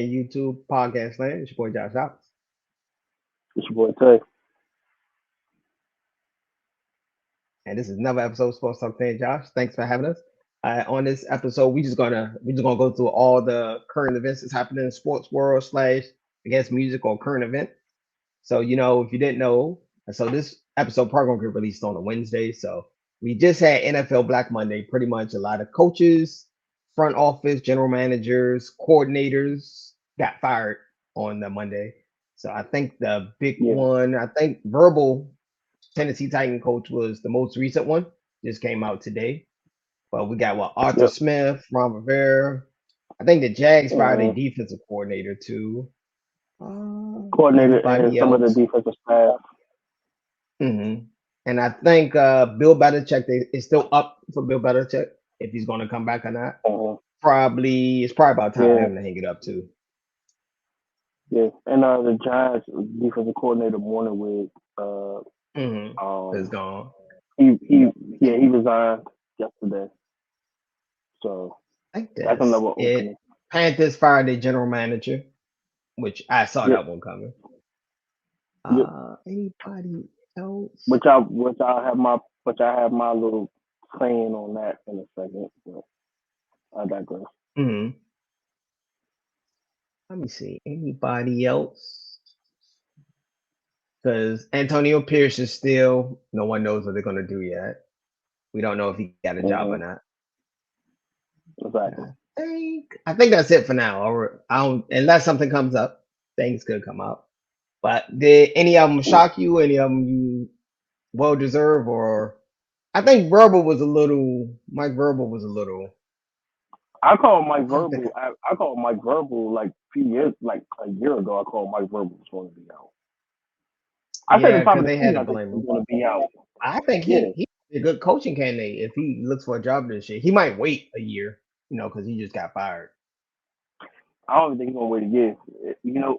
YouTube podcast land. It's your boy Josh Hops. It's your boy Tay. And this is another episode of Sports Talk Fan Josh. Thanks for having us. On this episode, we just gonna go through all the current events that's happening in the sports world slash I guess music or current event. So if you didn't know, so this episode probably gonna get released on a Wednesday. So we just had NFL Black Monday. Pretty much a lot of coaches, front office, general managers, coordinators got fired on the Monday. So I think the big Yeah, one, I think Verbal Tennessee Titan coach was the most recent one. Just came out today. But we got Arthur yep. Smith, Ron Rivera. I think the Jags fired a hmm defensive coordinator too. Coordinator and Anybody some of the else? defensive staff. hmm And I think Bill Belichick is still up for Bill Belichick if he's going to come back or not. hmm It's probably about time for Yeah, him to hang it up too. yeah. And the Giants defensive coordinator morning with hmm It's um gone. he resigned yesterday. So I think that's another that's opening. it. Panthers fired their general manager, which I saw Yep, that one coming. yep. Anybody else? Which I have my little saying on that in a second. But I digress. hmm Let me see. Anybody else? Because Antonio Pierce is still, no one knows what they're going to do yet. We don't know if he got a job or hmm not. Exactly. I think that's it for now. Or I don't, unless something comes up, things could come up. But did any of them shock you? Any of them you well deserved? Or I think Mike Verbal was a little. I called Mike I don't think, Verbal. I called Mike Verbal like a few years, like a year ago. I called Mike Verbal was going to be out. I said yeah, the top because of the they had season. to I think blame he was him. going to be out. I think Yeah, he's a good coaching candidate if he looks for a job this year. He might wait a year, because he just got fired. I don't even think he's going to wait a year.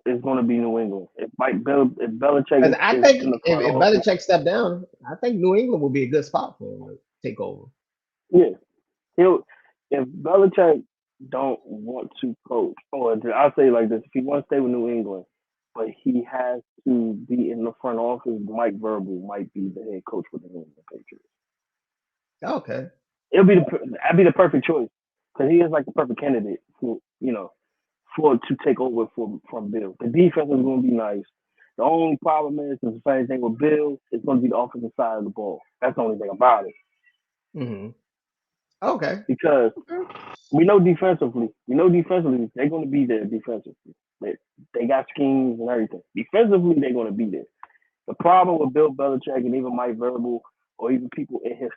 It's going to be New England. If Belichick Because is, I is think in the if, front if office, Belichick stepped down, I think New England would be a good spot for him to take over. yeah, he'll. If Belichick don't want to coach, or I'll say it like this: if he wants to stay with New England, but he has to be in the front office, Mike Verbal might be the head coach for the New England Patriots. Okay. That'd be the perfect choice because he is like the perfect candidate for to take over from Bill. The defense is going to be nice. The only problem is the same thing with Bill. It's going to be the offensive side of the ball. That's the only thing about it hmm Okay. because Okay. we know defensively they're going to be there defensively. They got schemes and everything. Defensively, they're going to be there. The problem with Bill Belichick and even Mike Verbal or even people in his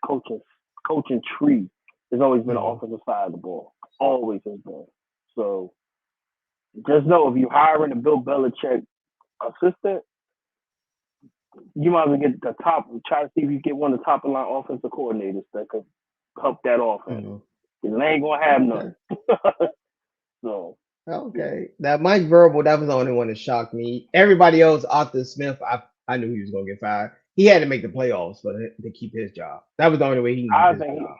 coaching tree has always been the hmm offensive side of the ball. Always has been. So just know if you're hiring a Bill Belichick assistant, you might as well get the top. Try to see if you get one of the top of the line offensive coordinators that could help that offense. hmm Because they ain't gonna have Okay. none. So yeah, Okay. That Mike Verbal, that was the only one that shocked me. Everybody else, Arthur Smith, I knew he was gonna get fired. He had to make the playoffs for to keep his job. That was the only way he can keep I his think job.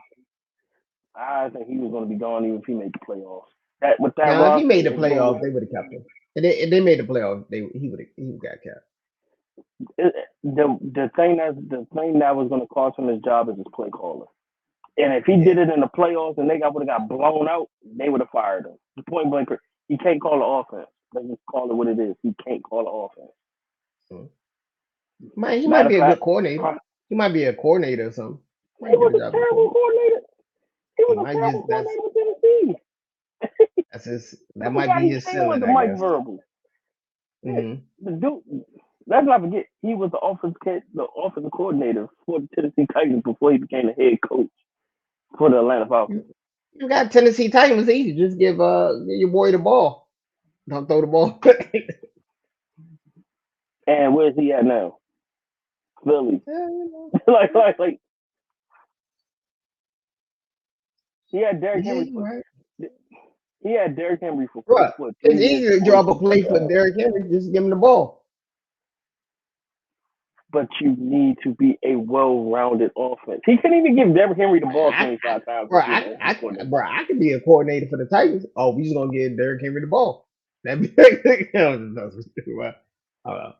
I think he was gonna be gone even if he made the playoffs. That with that Now, if he roster, made the it's gonna playoffs, they would have kept him. If they made the playoffs, he would got kept. the thing that was gonna cost him his job is his play caller. And if he did Yeah. it in the playoffs and they would have got blown out, they would have fired him. Point blank, he can't call the offense. Let's just call it what it is. He can't call the offense. Mm. He might Matter of be a good fact, coordinator. He might be a coordinator or something. he Might get was a a job at terrible coordinator. coordinator. He He was a might terrible just coordinator with Tennessee. that People might got be his his name was ceiling, I Mike guess. Verbal. hmm The dude, let's not forget, he was the offensive coordinator for the Tennessee Titans before he became the head coach for the Atlanta You, Falcons. you got Tennessee Titans easy. Just give your boy the ball. Don't throw the ball. And where's he at now? Philly. Yeah, you know. like he had Derrick Yeah, Henry you for right. he had Derrick Henry for Right. what It's 3 years easy to before he drop a took that play for job. Derrick Henry. Just give him the ball. But you need to be a well-rounded offense. He couldn't even give Derrick Henry the ball I, 25 times bro, to be an offensive coordinator. I could be a coordinator for the Titans. Oh, we just gonna give Derrick Henry the ball. That be that's what you about. Uh,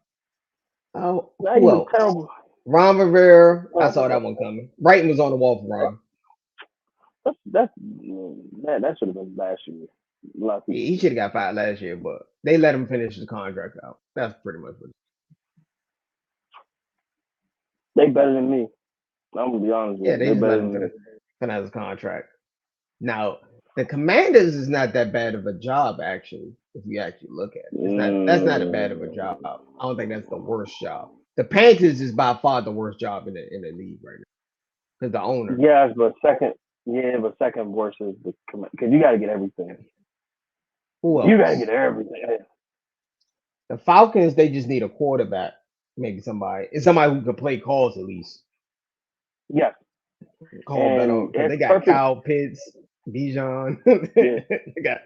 oh, Now who he's a else? terrible. Ron Rivera. I saw Uh, that one coming. Writing was on the wall for Ron. that should have been last year. A lot of people He should. should have got fired last year, but they let him finish his contract out. That's pretty much what. They better than me. I'm gonna be honest with Yeah, you. they They just let better him than me. finish his contract. Now, the Commanders is not that bad of a job, actually, if you actually look at it. It's not that's not a bad of a job. Mm, I don't think that's the worst job. The Panthers is by far the worst job in the league right now. Because the owner. yes, but second, yeah, but second worst is the because you got to get everything. Who You got to get else? everything. The Falcons, they just need a quarterback. Maybe somebody. It's somebody who can play calls at least. Yes, Call better and because it's they got perfect. Kyle Pitts, Bijan. Yeah, They got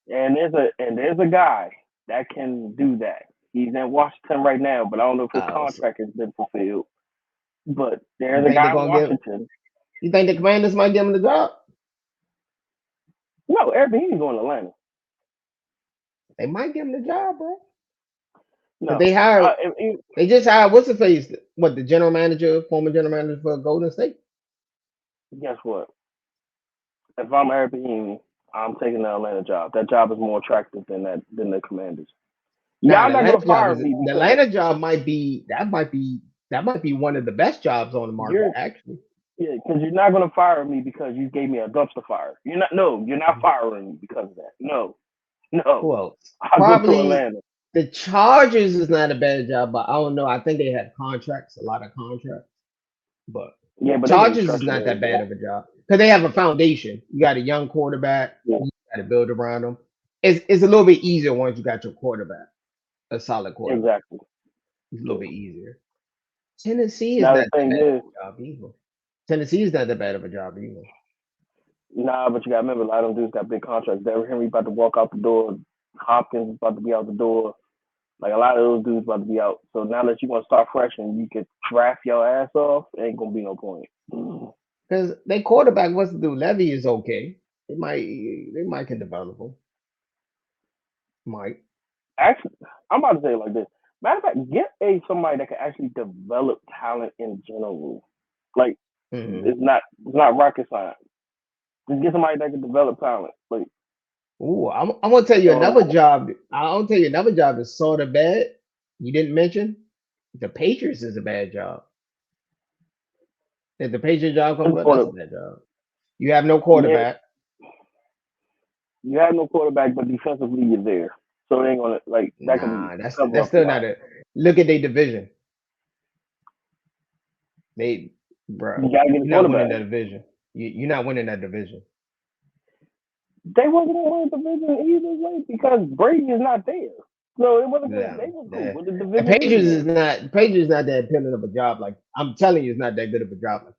and there's a guy that can do that. He's in Washington right now, but I don't know if his so contract has been fulfilled. But you there's a think they're guy in gonna give Washington. you think the commanders might give him the job? No, Airbnb going to Atlanta. They might give him the job, bro. Cause No, they hired if they just hired what's the face? What the general manager, former general manager for Golden State? guess what? If I'm Airbnb, I'm taking the Atlanta job. That job is more attractive than the Commanders. Nah, Y'all the not Atlanta gonna job fire is me the because Atlanta job might be one of the best jobs on the market, you're actually. yeah, because you're not gonna fire me because you gave me a dumpster fire. You're not firing me because of that. No, no. Who else? I'll go to Probably Atlanta. the Chargers is not a bad job, but I don't know. I think they have contracts, a lot of contracts. But Yeah, but they be Chargers is restructuring not that everything. bad of a job because they have a foundation. You got a young quarterback. Yeah, You got to build around them. It's a little bit easier once you got your quarterback, a solid quarterback. exactly. It's a little Yeah. bit easier. Tennessee is Now not the that thing bad is, of a job either. Tennessee is not that bad of a job either. nah, but you gotta remember, a lot of them dudes got big contracts. Derrick Henry about to walk out the door. Hopkins about to be out the door. Like a lot of those dudes about to be out. So now that you want to start fresh and you can draft your ass off, ain't gonna be no point. Because they quarterback what's to do. Levy is okay. They might can develop him. Might. Actually, I'm about to say it like this. Matter of fact, get somebody that can actually develop talent in general. Like Hmm. it's not rocket science. Just get somebody that can develop talent. Like Ooh, I'm gonna tell you uh, another job. I'll tell you another job that's sort of bad. You didn't mention the Patriots is a bad job. If the Patriot job as comes a up, that's quarter, a bad job. You have no yeah, quarterback. you have no quarterback, but defensively you're there. So it ain't gonna like that can Nah, that's cover that's up a still lot. not a look at their division. They, You bruh, gotta get a you're not winning quarterback. that division. You're not winning that division. They wasn't gonna win the division either way because Brady is not there. So it wasn't gonna. Yeah, They were cool the with the the division Patriots anyway. is not the Patriots is not that appealing of a job. Like I'm telling you, it's not that good of a job. Like,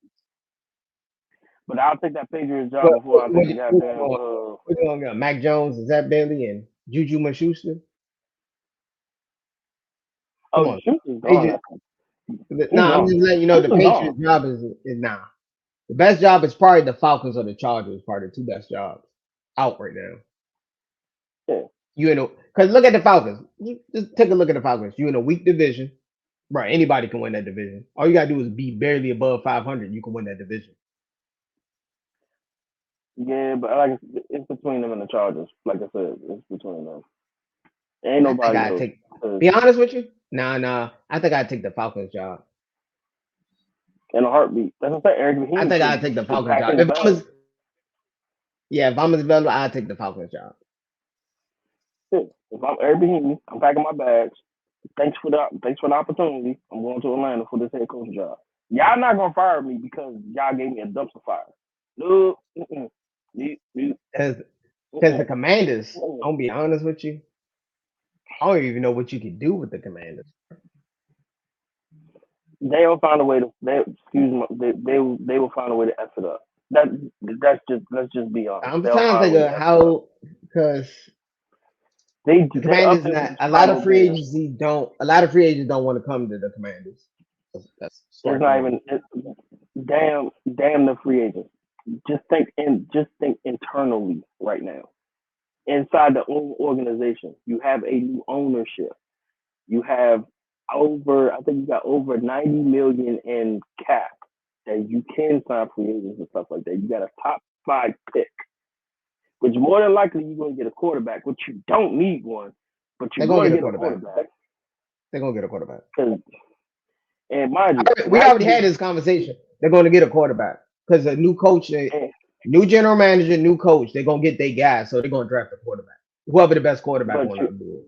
But I'll take that Patriots job what before what I take what, the what, goddamn. what you gonna get? Mac Jones, and Zach Bailey, and Juju Schuster. Come Oh, on, Schuster's gone. Patriots. He's Nah, I'm gone. just letting you know the Schuster's gone. Patriots job is nah. The best job is probably the Falcons or the Chargers. Probably the two best jobs out right now. Yeah. You know, because look at the Falcons. Just take a look at the Falcons. You in a weak division, right? Anybody can win that division. All you gotta do is be barely above 500. You can win that division. Yeah, but like it's between them and the Chargers. Like I said, it's between them. Ain't I think nobody I else. take. 'Cause Be honest with you. Nah. I think I take the Falcons job. in a heartbeat. That's what I said. Eric I Rahim think I should take the should Falcons pack job. his If I'm bag. a, yeah, if I'm a developer, I take the Falcons job. Shit. If I'm Eric Rahim, I'm packing my bags. Thanks for the opportunity. I'm going to Atlanta for this head coach job. Y'all not gonna fire me because y'all gave me a dumpster fire. No, Because the mm-mm, Commanders, mm-mm. I'm gonna be honest with you. I don't even know what you could do with the Commanders. They'll find a way to. They excuse me. They will find a way to f it up. That that's just let's just be honest. I'm They'll trying to find a think way of to f it up. how because the They up Commanders there not with the a lot of Chicago free Bears. agency don't a lot of free agents don't want to come to the Commanders. That's It's start the not rumor. even damn the free agents. Just think internally right now. inside the organization. You have a new ownership. You have over, I think you got over 90 million in cap that you can sign free agents and stuff like that. You got a top five pick, which more than likely you're going to get a quarterback, which you don't need one, but They're you're gonna going get to a get a quarterback. quarterback. They're gonna get a quarterback. Cause, and mind you, We right? already had this conversation. They're gonna get a quarterback because a new coach, And, new general manager, new coach. They're gonna get their guy, so they're gonna draft a quarterback. Whoever the best quarterback but on you, the board.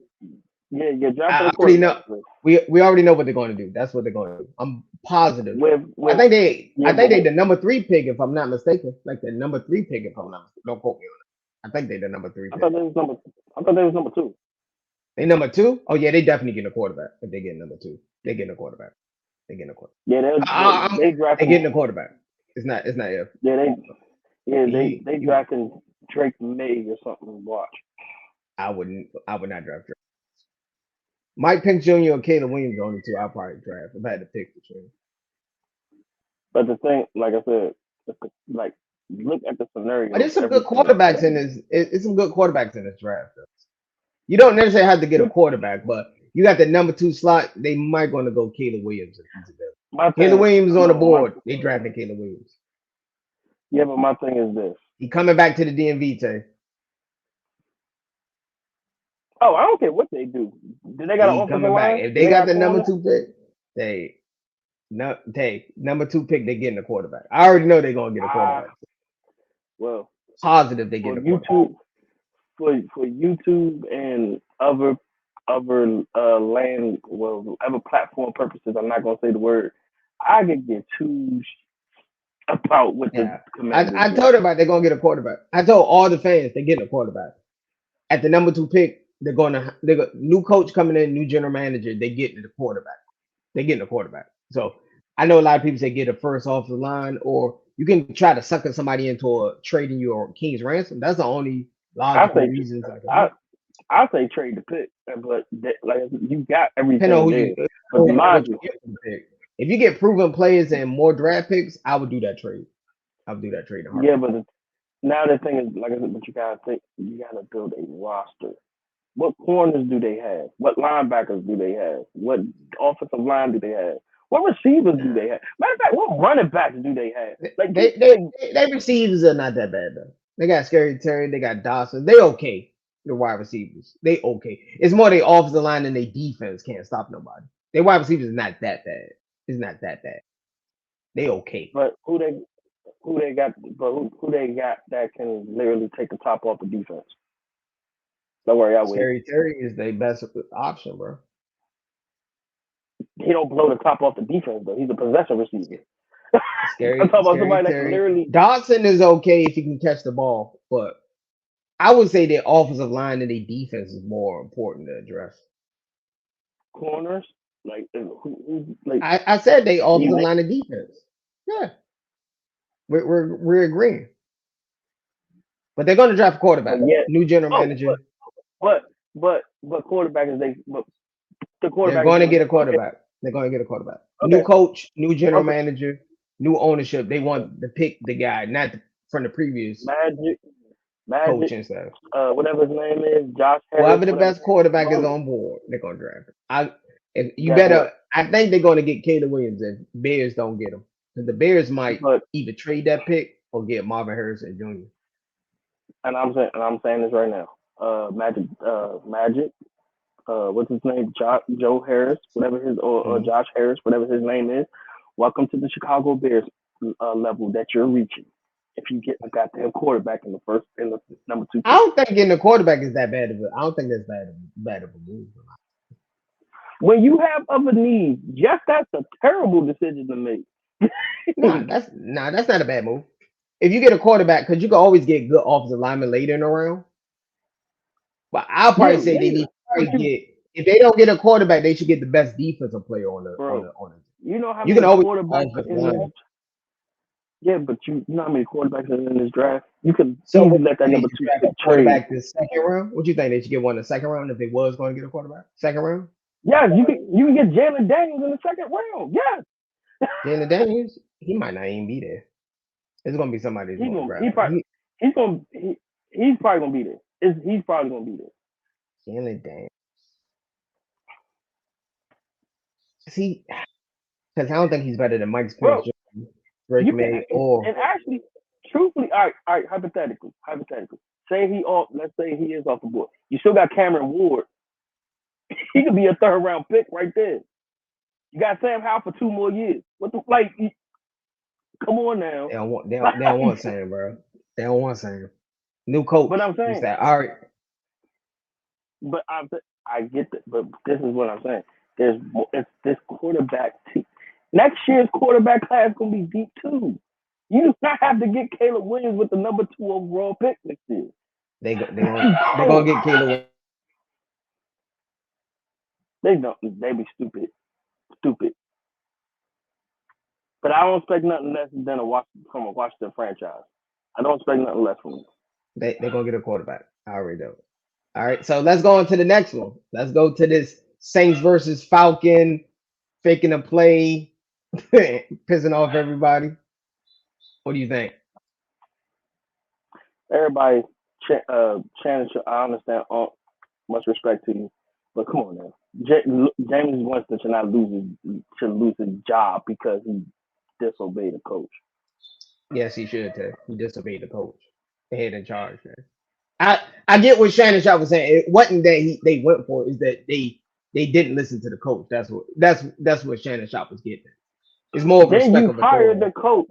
yeah, you're drafting I a already quarterback know. We already know what they're going to do. That's what they're going to do. I'm positive. with I yeah, think they the number three pick if I'm not mistaken. Like the number three pick if I'm not mistaken. Don't quote me on it. I think they the number three I pick. thought they was number, I thought they was number two. They number two? Oh yeah, they definitely getting a quarterback if they get number two. They getting a quarterback. They getting a quarterback. Yeah, I'm, they they drafting. getting a quarterback. It's not if. Yeah, He, they he drafting Drake May or something. Watch. I would not draft. Mike Pence Jr. or Caleb Williams are the only two I probably draft. If I had to pick between. But the thing, like I said, like look at the But scenario of there's some good everything that's quarterbacks in happening. this. It's some good quarterbacks in this draft. Though. You don't necessarily have to get a quarterback, but you got the number two slot. They might going to go Caleb Williams if he's available. My Caleb thing, Williams on the no, my board. They drafting Caleb Williams. yeah, but my thing is this. He coming back to the DMV Tay. Oh, I don't care what they do. Do they got an He offensive coming back. line? If Do they they got got the number corners? two pick, number two pick. They getting a quarterback. I already know they're gonna get a Ah, quarterback. well, Positive they for getting a quarterback. YouTube, for YouTube and other land, well, other platform purposes, I'm not gonna say the word. I could get two about what the Yeah, Commanders I get. told everybody they're gonna get a quarterback. I told all the fans they're getting a quarterback. At the number two pick, they got new coach coming in, new general manager. They getting the quarterback. They getting a quarterback. So I know a lot of people say get a first off the line, or you can try to sucker somebody into a trading you or King's ransom. That's the only I logical say reasons I can I think. I say trade the pick, but like you got Depending on everything who there. you But mind what you you, get from the pick. If you get proven players and more draft picks, I would do that trade. I would do that trade in a yeah, heartbeat. but now the thing is, like I said, but you gotta build a roster. What corners do they have? What linebackers do they have? What offensive line do they have? What receivers do they have? Matter of fact, what running backs do they have? Like you, like They receivers are not that bad though. They got Scary Terry, they got Dawson. They okay. The wide receivers, they okay. It's more they offensive line and they defense can't stop nobody. Their wide receivers is not that bad. It's not that bad. They okay. but who they got? But who they got that can literally take the top off the defense? Don't worry, I wait. Scary Terry is their best option, bro. He don't blow the top off the defense though. He's a possession receiver. I'm talking about Scary somebody that can Terry. literally Dodson is okay if he can catch the ball, but I would say their offensive line and their defense is more important to address. corners. Like like I said they offensive you, line and defense. Yeah, we're agreeing. But they're going to draft a but quarterback. yet New general oh, manager. but quarterback is they but the They're quarterback is going to going to get get a quarterback. They're going to get a quarterback. New okay coach, new general okay manager, new ownership. They okay. want to pick the guy, not from the previous Magic coach Magic and stuff. whatever his name is Josh Harris Whoever the whatever his best name is quarterback is love it. on board, they're going to draft. If you Guess what? better, I think they're going to get Caleb Williams if Bears don't get him. Because the Bears might But either trade that pick or get Marvin Harrison Jr. and I'm saying this right now. Magic what's his name? Joe Harris, whatever his or Mhm. Josh Harris, whatever his name is. Welcome to the Chicago Bears level that you're reaching. If you get a goddamn quarterback in the number two I pick, don't think getting a quarterback is that bad of a. I don't think that's bad of a move. when you have other needs, yes, that's a terrible decision to make. That's not a bad move. If you get a quarterback, because you can always get good offensive linemen later in the round. But I'll Yeah, probably say they need later, to but probably get if they don't get a quarterback, they should get the best defensive player bro, on it. you know how You can many always quarterbacks are offensive in this? lineman. Yeah, but you know how many quarterbacks are in this draft? You could So easily what let that they number should two draft pick a trade. quarterback this second round? What you think they should get one in the second round if they was going to get a quarterback? Second round? Yes, you can get Jalen Daniels in the second round. Yes, Jalen Daniels, he might not even be there. It's gonna be somebody that's he gonna gonna he draft him. probably he's gonna he's probably gonna be there. He's probably gonna be there, Jalen Daniels. Is he? Because I don't think he's better than Mike Spence, bro. Drake You can May, or and actually, truthfully, all right, hypothetically, say he off. Let's say he is off the board. You still got Cameron Ward. He could be a third round pick right there. You got Sam Howell for 2 more years. What the like? Come on now. they don't want Sam, bro. They don't want Sam. New coach. But I'm It's saying, that all right. but I get that. But this is what I'm saying. It's this quarterback team. Next year's quarterback class gonna be deep too. You do not have to get Caleb Williams with the number 2 overall pick next year. They You gonna don't. get Caleb. They don't. They be stupid, stupid. But I don't expect nothing less than from a Washington franchise. I don't expect nothing less from them. They gonna get a quarterback. I already know. All right, so let's go on to the next one. Let's go to this Saints versus Falcon, faking a play, pissing off everybody. What do you think? Everybody, Shannon, I understand. Much respect to you, but come on now. James Winston should lose his job because he disobeyed the coach. Yes, he should have. He disobeyed the coach, the head in charge. Man. I get what Shannon Sharp was saying. It wasn't that they went for it, is that they didn't listen to the coach. That's what Shannon Sharp was getting at. It's more of Then respect you of fired authority. the coach.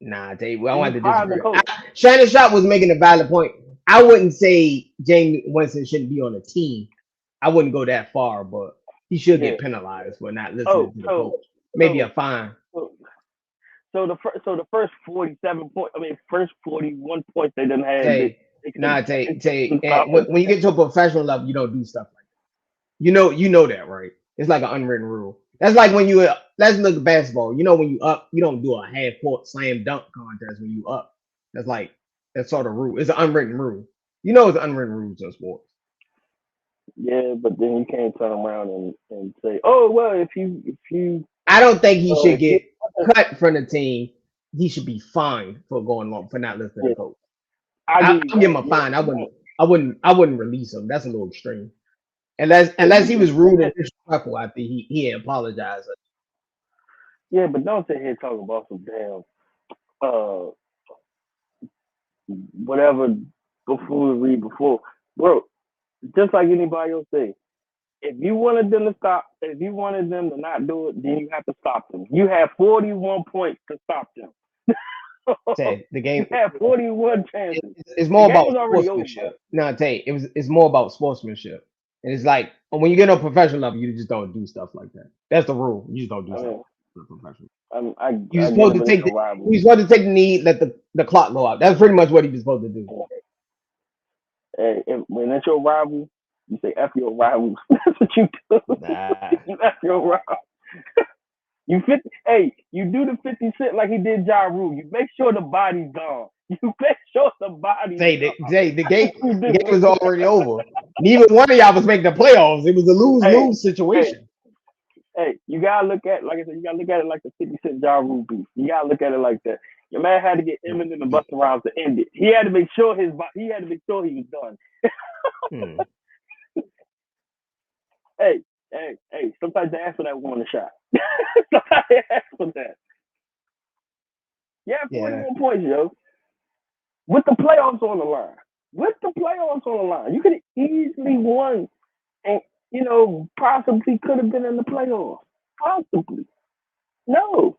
Nah, I You wanted to fired the disagree. coach. Shannon Sharp was making a valid point. I wouldn't say James Winston shouldn't be on the team. I wouldn't go that far, but he should Yeah. get penalized for not listening Oh, to the coach. Maybe a so fine. so the first 47 points. I mean, first 41 points they didn't have. Tay, They nah, couldn't and stop them. when you get to a professional level, you don't do stuff like that. You know that, right? It's like an unwritten rule. That's like when you let's look at basketball. You know when you up, you don't do a half court slam dunk contest when you up. That's like that's sort of rule. It's an unwritten rule. You know it's unwritten rules in sports. Yeah, but then you can't turn around and say, oh well, I don't think he should if you get cut from the team. He should be fined for going long for not listening to the yeah, coach. I give you I'll give that. him a Yeah, fine. but don't. I wouldn't release him. That's a little extreme. Yeah, Unless he was rude and disrespectful after he apologized. yeah, but don't sit here talking about some damn uh whatever before we read before, bro. Just like anybody else say, if you wanted them to stop, if you wanted them to not do it, then you have to stop them. You have 41 points to stop them. Say the You game. have 41 chances. It's The more game about was already over. sportsmanship. No, I tell you, it's more about sportsmanship. And it's like when you get on a professional level, you just don't do stuff like that. That's the rule. You just don't do I stuff mean, like that professional. You I just get supposed it, to but it's take a the rivalry. you supposed to take the knee, let the clock go out. That's pretty much what he was supposed to do. Hey, when it's your rival, you say F your rivals. That's what you do. Nah. You F your rival. Hey, you do the 50 Cent like he did Ja Rule. You make sure the body's gone. You make sure the body's gone. The game You was do. already over. Neither one of y'all was making the playoffs. It was a lose Hey, lose hey, situation. hey, you gotta look at, like I said, you gotta look at it like the 50 Cent Ja Rule beef. You gotta look at it like that. Your man had to get Eminem and Busta Rhymes to end it. He had to make sure he had to make sure he was done. Hmm. Hey, hey. Sometimes they ask for that warning shot. Sometimes they ask for that. Yeah, Yeah. 41 points, yo. With the playoffs on the line. With the playoffs on the line. You could have easily won and, possibly could have been in the playoffs. Possibly. No.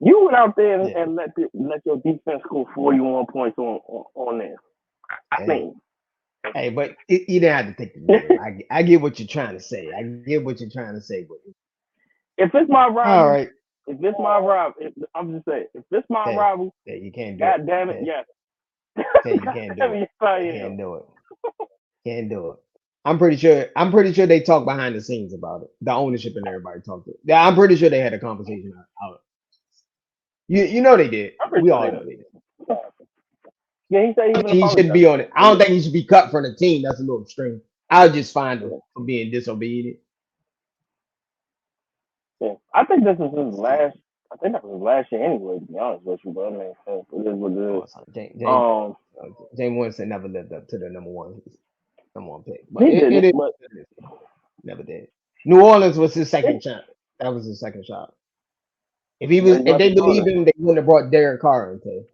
You went out there Yeah. and let your defense score 41 points on there. I Hey. think. But you didn't have to take the knee. I get what you're trying to say. I get what you're trying to say. But If it's my all rival, right. I'm just saying, if it's my Hey, rival, you can't do it. God damn it, Hey, yes. you God can't damn do it, it. yes, I You am. can't do it. Can't do it. I'm pretty sure. I'm pretty sure they talked behind the scenes about it. The ownership and everybody talked. Yeah, I'm pretty sure they had a conversation out. You know they did. I'm pretty We sure all they know they did. did. Yeah, he said he I even think he shouldn't be apologized. on it. I don't think he should be cut from the team. That's a little extreme. I'll just find him for being disobedient. Yeah. I think this is his last. I think that was last year anyway. To be honest with you, but I mean, it is what it is. Oh, so James Um, James Winston never lived up to the number one pick, but he it didn't, is but never did. New Orleans was his it, second shot. That was his second shot. but he's If not the they starter. believed him, they wouldn't have brought Derek Carr until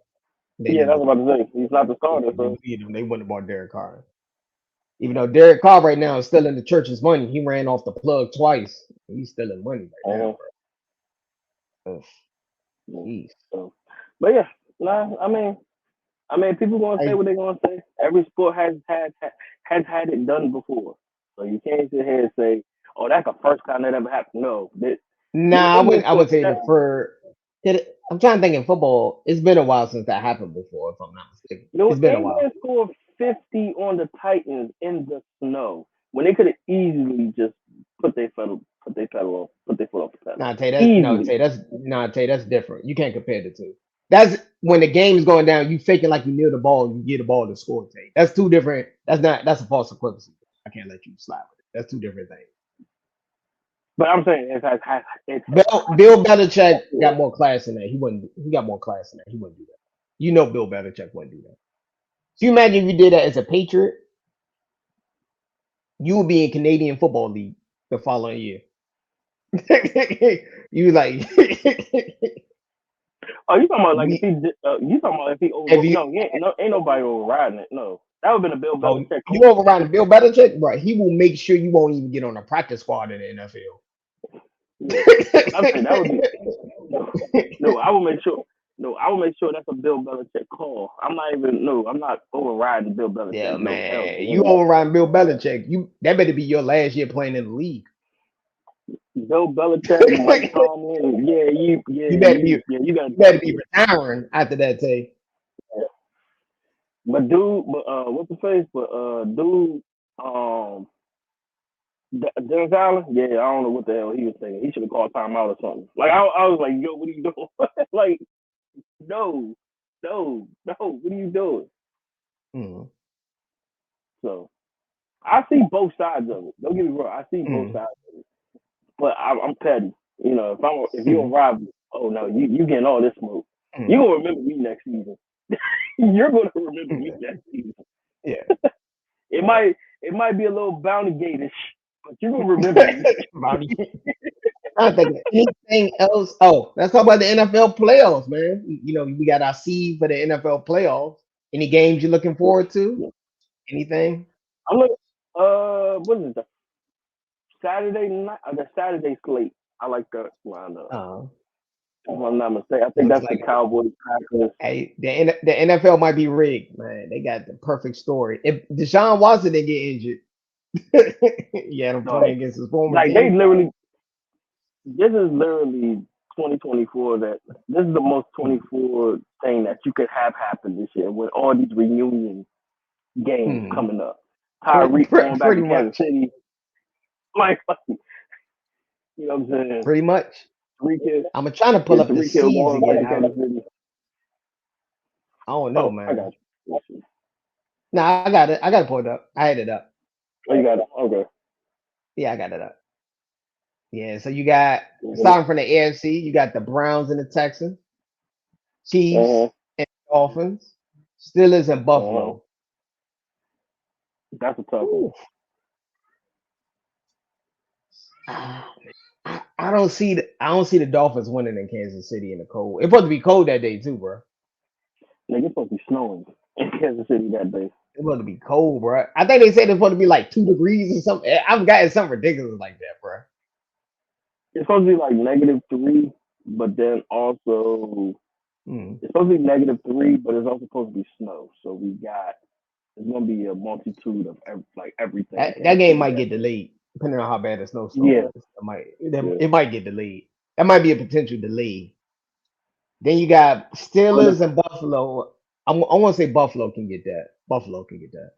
they Yeah, didn't that's believe. what I'm about to say. He's not the starter, If they so believed him, they wouldn't have brought Derek Carr. Even though Derek Carr right now is still in the church's money, he ran off the plug twice. He's still in money right now, uh bro. Ugh, jeez. so. But yeah, nah. I mean, people gonna say I, what they gonna say. Every sport has had it done before, so you can't sit here and say, "Oh, that's the first time that ever happened." No, there nah, I was no wouldn't. I sport would say that. the for. I'm trying to think in football. It's been a while since that happened before, if I'm not mistaken. You know, It's been a while. England scored 50 on the Titans in the snow when they could have easily just put their foot off the pedal, Nah, Tay, that no, easily. Tay, that's nah, Tay, that's different. You can't compare the two. That's when the game's going down. You faking like you near the ball, and you get the ball to score. Tay, that's two different. That's not. That's a false equivalency. I can't let you slide with it. That's two different things. But I'm saying it has Bill happened Belichick got before. more class than that. He wouldn't. He got more class than that. He wouldn't do that. You know, Bill Belichick wouldn't do that. So you imagine if you did that as a Patriot, you would be in Canadian Football League the following year. You like Oh, you talking about like if we you talking about if he over? if you No, ain't nobody overriding it. No, that would have been a Bill oh Belichick you call. overriding Bill Belichick, right? He will make sure you won't even get on a practice squad in the NFL. Yeah, I'm saying that would be no, no. I will make sure. No, I will make sure that's a Bill Belichick call. I'm not even. No, I'm not overriding Bill Yeah, Belichick. No, hell man. You no. overriding Bill Belichick. You that better be your last year playing in the league. Bill Belichick, Mike Tomlin. Yeah, You better be you got. you better be retiring after that day. But dude, what's the face? But dude, um, Dennis Allen. Yeah, I don't know what the hell he was thinking. He should have called timeout or something. Like I was like, yo, what are you doing? Like, no, no, what are you doing? Mm, So I see both sides of it. Don't get me wrong. I see both mm, sides, but I'm petty. You know, if you mm, arrive, oh no, you getting all this smoke. You mm, gonna remember me next season. You're gonna remember me mm. next season. Yeah. It might be a little bounty gatish, but you're gonna remember me. Bobby. I think of anything else. Oh, let's talk about the NFL playoffs, man. You know, we got our seed for the NFL playoffs. Any games you're looking forward to? Anything? I'm like, what is it? Saturday night, the Saturday slate. I like that lineup. Uh, If I'm not mistaken, I think looks that's the like Cowboys Packers. hey, the NFL might be rigged, man. They got the perfect story. If Deshaun Watson didn't get injured, yeah, I'm No, playing against his former like they team. literally, this is literally 2024. That this is the most Mm, 24 thing that you could have happen this year with all these reunion games mm. coming up. Tyreek going back Pretty to Kansas much, City, you know what I'm saying? pretty much. Tariq Hill, I'm trying to yeah, pull up the Tariq Hill seeds going back again. to Kansas City. I don't know, Oh, I man. got you. Got you. Nah, I got it. I got to pull it up. I had it up. Oh, you got it. Okay. Yeah, I got it up. Yeah, so you got Uh starting from the AFC, you got the Browns and the Texans, Chiefs huh. and Dolphins, Steelers and Uh huh. Buffalo. That's a tough one. Ooh, ah, I don't see the Dolphins winning in Kansas City in the cold. It's supposed to be cold that day too, bro. Like it's supposed to be snowing in Kansas City that day. It's supposed to be cold, bro. I think they said it's supposed to be like 2 degrees or something. I've gotten something ridiculous like that, bro. It's supposed to be like -3, but then also Mm. it's supposed to be -3, but it's also supposed to be snow. So we got it's gonna be a multitude of like everything in That Kansas game City might that get day. delayed depending on how bad the snowstorm Yeah, is. yeah. It might get delayed. That might be a potential delay. Then you got On the Steelers and Buffalo. I want to say Buffalo can get that. Buffalo can get that.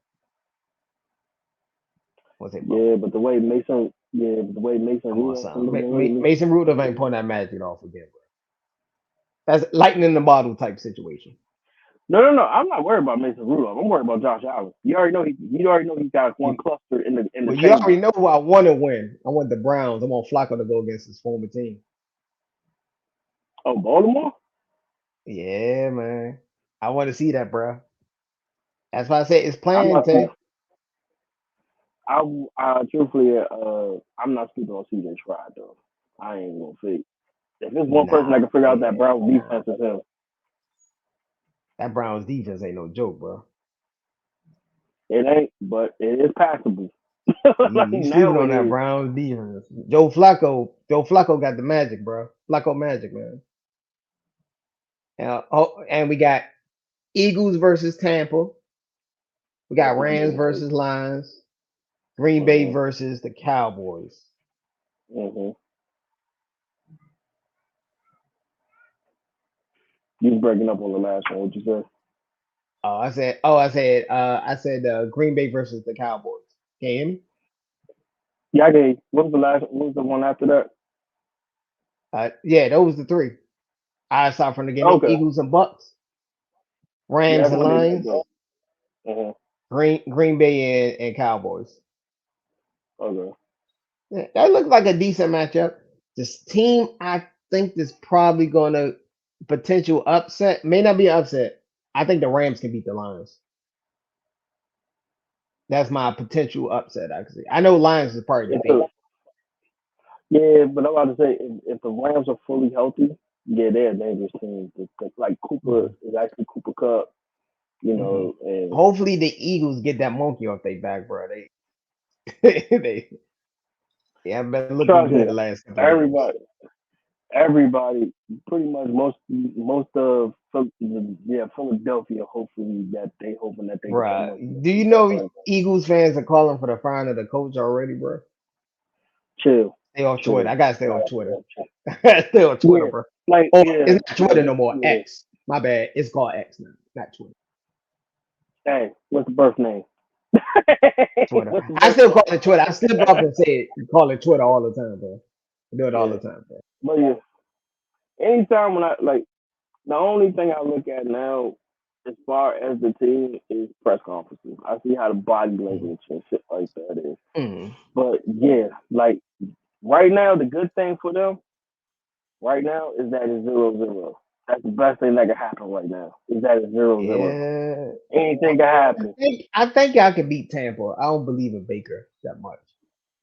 I want to say yeah, Buffalo. but the way Mason Come on, Rudolph been son. looking lately. Mason Rudolph ain't pulling that magic off again, bro. That's lightning in the bottle type situation. No, no, no. I'm not worried about Mason Rudolph. I'm worried about Josh Allen. You already know he's got one You, cluster in the well, you chamber. already know who I want to win. I want the Browns. I want Flacco to go against his former team. Oh, Baltimore. Yeah, man. I want to see that, bro. That's why I said it's I'm planned, not sleeping. Tay. I truthfully, I'm not sleeping on CJ Stroud though. I ain't gonna fake. If there's one person Nah, that can figure out that man. Browns Nah. defense, is him. That Browns defense ain't no joke, bro. It ain't, but it is passable. You Like you sleeping now on it that is. Browns defense. Joe Flacco got the magic, bro. Flacco magic, man. And we got Eagles versus Tampa. We got Rams versus Lions. Green Bay Mm-hmm. versus the Cowboys. Mm-hmm. You was breaking up on the last one. What you say? I said Green Bay versus the Cowboys. Can you hear me? Yeah, I gave. What was the last? What was the one after that? Yeah, those the three. I saw from the beginning: Okay. Eagles and Bucks, Yeah, Rams that's and Monday night Lions, though. Mm-hmm. Green Bay and Cowboys. Okay. Yeah, that looks like a decent matchup. This team, I think, is probably going to potential upset. May not be an upset. I think the Rams can beat the Lions. That's my potential upset. Actually, I know Lions is probably the If the favorite. Yeah, but I'm about to say if the Rams are fully healthy, yeah, they're a dangerous team. Like Cooper Mhm. is actually Cooper Cup, you Mhm. know, and Hopefully, the Eagles get that monkey off their back, bro. They they haven't been looking trust good the me, last couple of games. everybody, everybody, pretty much most of yeah Philadelphia, hopefully that they hoping that they get that monkey Bruh, off do their you back. know Eagles fans are calling for the firing of the coach already, bro? Chill, Stay off Twitter. chill, I gotta stay like off Twitter. I gotta stay on Twitter, yeah, bro. like Oh, yeah, it's not Twitter like no more. yeah. X. My bad. It's called X now, not Twitter. Hey, what's the birth name? Twitter. What's the I birth still call name? it Twitter. I slip up and say it, call it Twitter all the time, bro. I do it all Yeah, the time, bro. but yeah, anytime when I like the only thing I look at now, as far as the team, is press conferences. I see how the body language and shit like that is. Mm-hmm. But yeah, like right now, the good thing for them right now is that it's 0-0. That's the best thing that can happen right now. Is that it's 0-0. Yeah. Anything can happen. I think y'all can beat Tampa. I don't believe in Baker that much.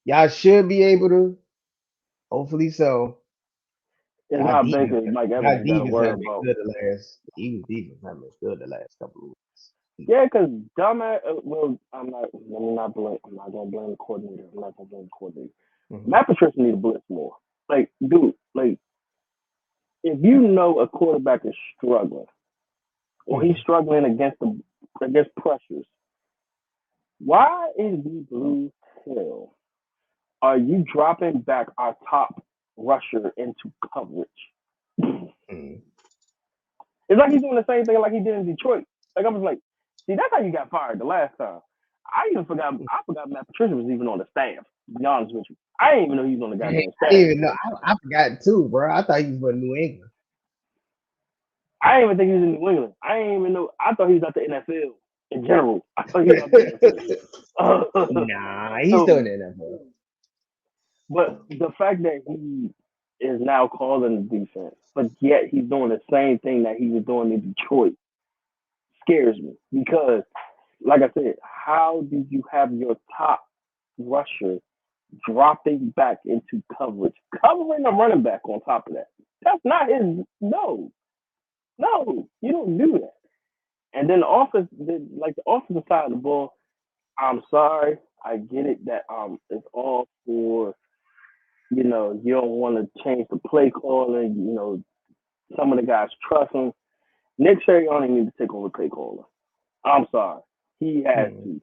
Y'all should be able to. Hopefully so. It's Y'all not defense, Baker. It's Mike Evans y'all you got to defense worry have been about. good the last. The Eagles defense have been good the last couple of weeks. Yeah, because dumbass. Well, I'm not. Let me not blame. I'm not gonna blame the coordinator. I'm not gonna blame the coordinator. Hmm. Matt Patricia need to blitz more. Like, dude, like if you know a quarterback is struggling or he's Hmm. struggling against pressures, why in the blue hell are you dropping back our top rusher into coverage? Hmm. It's like he's doing the same thing like he did in Detroit. Like I was like, see, that's how you got fired the last time. I forgot Matt Patricia was even on the staff. To be honest with you, I didn't even know he was on the Hey, goddamn I didn't staff. even know. I forgot too, bro. I thought he was from New England. I didn't even think he was in New England. I didn't even know. I thought he was at the NFL in general. I thought he was at the NFL. Nah, he's still So, in the NFL. but the fact that he is now calling the defense, but yet he's doing the same thing that he was doing in Detroit scares me because, like I said, how do you have your top rusher dropping back into coverage, covering a running back on top of that? That's not his. No, no, you don't do that. And then the offensive side of the ball, I'm sorry, I get it that it's all for you don't want to change the play calling. Some of the guys trust him. Nick Sirianni need to take over play calling. I'm sorry, he has Hmm. to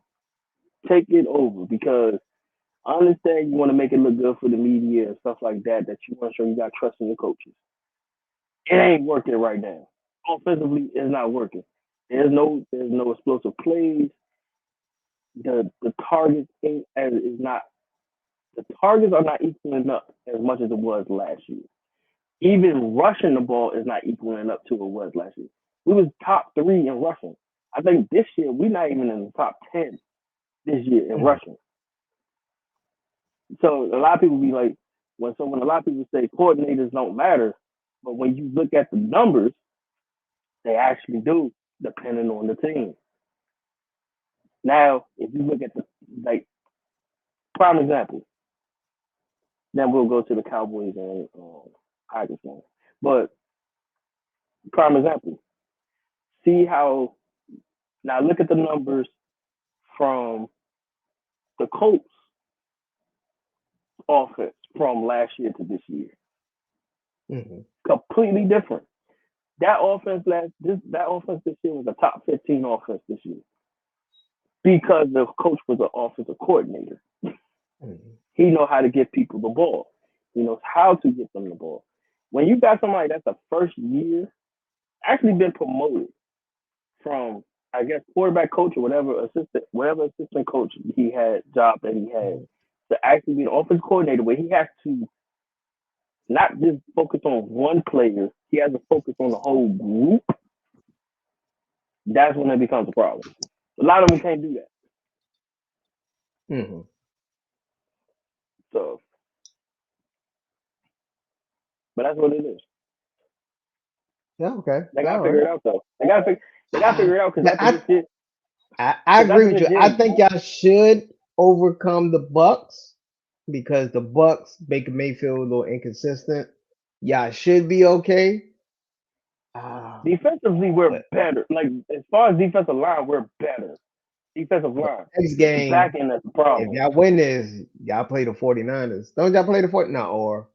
take it over because I understand you want to make it look good for the media and stuff like that. That you want to show you got trust in your coaches. It ain't working right now. Offensively, it's not working. There's no explosive plays. The targets ain't as is not the targets are not equaling up as much as it was last year. Even rushing the ball is not equaling up to what it was last year. We was top three in rushing. I think this year we're not even in the top 10 this year in Hmm. rushing. So a lot of people be like, when a lot of people say coordinators don't matter, But when you look at the numbers, they actually do, depending on the team. Now, if you look at the like prime example, then we'll go to the Cowboys and Packers game. But prime example, see how now look at the numbers from the Colts offense from last year to this year. Hmm. Completely different. That offense this year was a top 15 offense this year because the coach was an offensive coordinator. Hmm. He know how to get people the ball. He knows how to get them the ball. When you got somebody that's the first year actually been promoted from I guess quarterback coach or whatever assistant coach he had job that he had Hmm. to actually be an offense coordinator where he has to not just focus on one player, he has to focus on the whole group. That's when it becomes a problem. A lot of them can't do that. Hmm. So, but that's what it is. Yeah. Okay. They Yeah, gotta all figure right. it out though. They gotta figure it out because But after this year, I because agree after with this you. year, I think y'all should overcome the Bucks because the Bucks, Baker Mayfield, a little inconsistent. Y'all should be okay. defensively we're But better. Like as far as defensive line, we're better. Defensive but line. next It's the back game, end that's the if problem. y'all win this, y'all play the 49ers. Don't y'all play the 40? No, or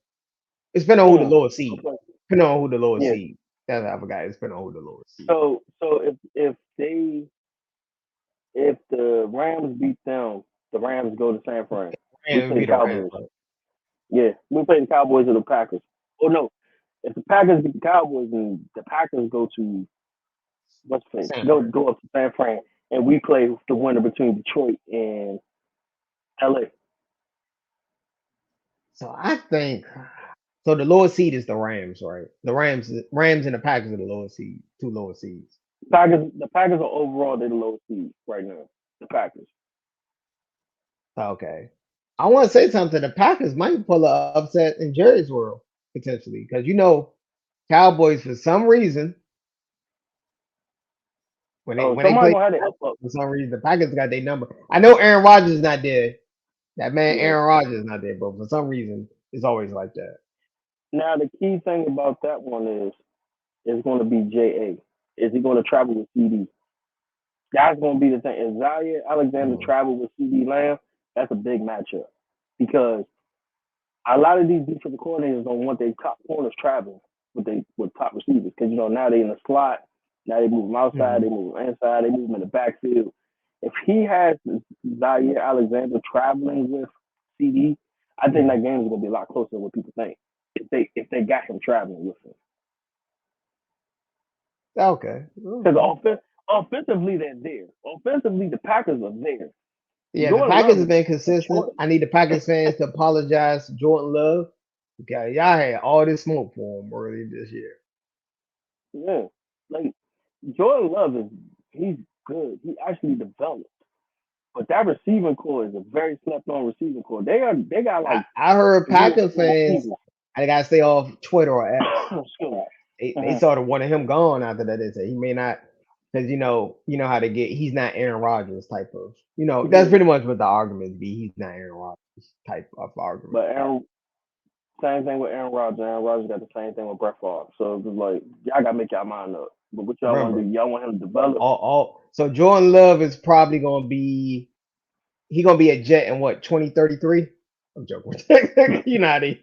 it's depending on who the Mm. lower seed. Okay. Depending on who the lower Yeah. seed. That's I forgot. It's depending on who the lower seed. So if the Rams beat them, the Rams go to San Fran. We And play the be the Rams. Cowboys. Right? Yeah, we play the Cowboys or the Packers. Oh no, if the Packers beat the Cowboys and the Packers go to what's the place? San Fran. Go up to San Fran and we play the winner between Detroit and LA. So I think so. The lower seed is the Rams, right? Rams, and the Packers are the lower seed, two lower seeds. The Packers are overall they're the lowest seed right now. The Packers. Okay. I want to say something. The Packers might pull an upset in Jerry's world potentially because Cowboys for some reason when they Oh, when they somebody play gonna have their up up. for some reason the Packers got their number. I know Aaron Rodgers is not there. That man Yeah. Aaron Rodgers is not there, but for some reason it's always like that. Now the key thing about that one is going to be JA. Is he going to travel with CD? That's going to be the thing. If Zaire Alexander Mm, travel with CD Lamb, that's a big matchup because a lot of these defensive coordinators don't want their top corners traveling with top receivers because now they in the slot. Now they move them outside, mm, they move them inside, they move them in the backfield. If he has Zaire Alexander traveling with CD, I think mm. that game is going to be a lot closer than what people think. If they got him traveling with him, Okay. because Okay. offensively they're there. Offensively, the Packers are there. Yeah, the Jordan Packers Love have is been a consistent. Jordan. I need the Packers fans to apologize to Jordan Love. Okay, y'all had all this smoke for him early this year. Yeah, like Jordan Love is he's good. He actually developed. But that receiving core is a very slept on receiving core. They got I, like I heard three or Packers four fans. receivers. I gotta stay off Twitter or X. Excuse me. They Mm-hmm. sort of wanted him gone after that. They said he may not because you know how they get. He's not Aaron Rodgers type of. That's Yeah. pretty much what the argument be. He's not Aaron Rodgers type of argument. But same thing with Aaron Rodgers. Aaron Rodgers got the same thing with Brett Favre. So it's just like y'all gotta make y'all mind up. But what y'all want to Remember, do? Y'all want him to develop? all so Jordan Love is probably gonna be he gonna be a Jet in what 2033. I'm joking. you know how they.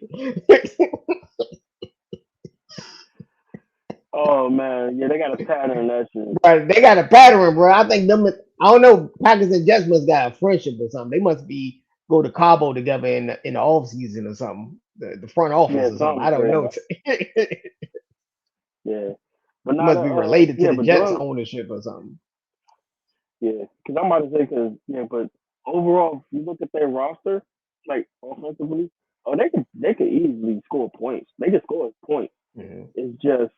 Oh man, yeah, they got a pattern in that shit. But they got a pattern, bro. I think them. I don't know. Packers and Jets must got a friendship or something. They must be go to Cabo together in the off season or something. The front office Yeah, or something. something I don't crazy. know. it Yeah, but not must be related to yeah, the but Jets Jordan. ownership or something. Yeah, because I'm about to say but overall, if you look at their roster, like offensively, oh, they could easily score points. They can score points. Hmm. It's just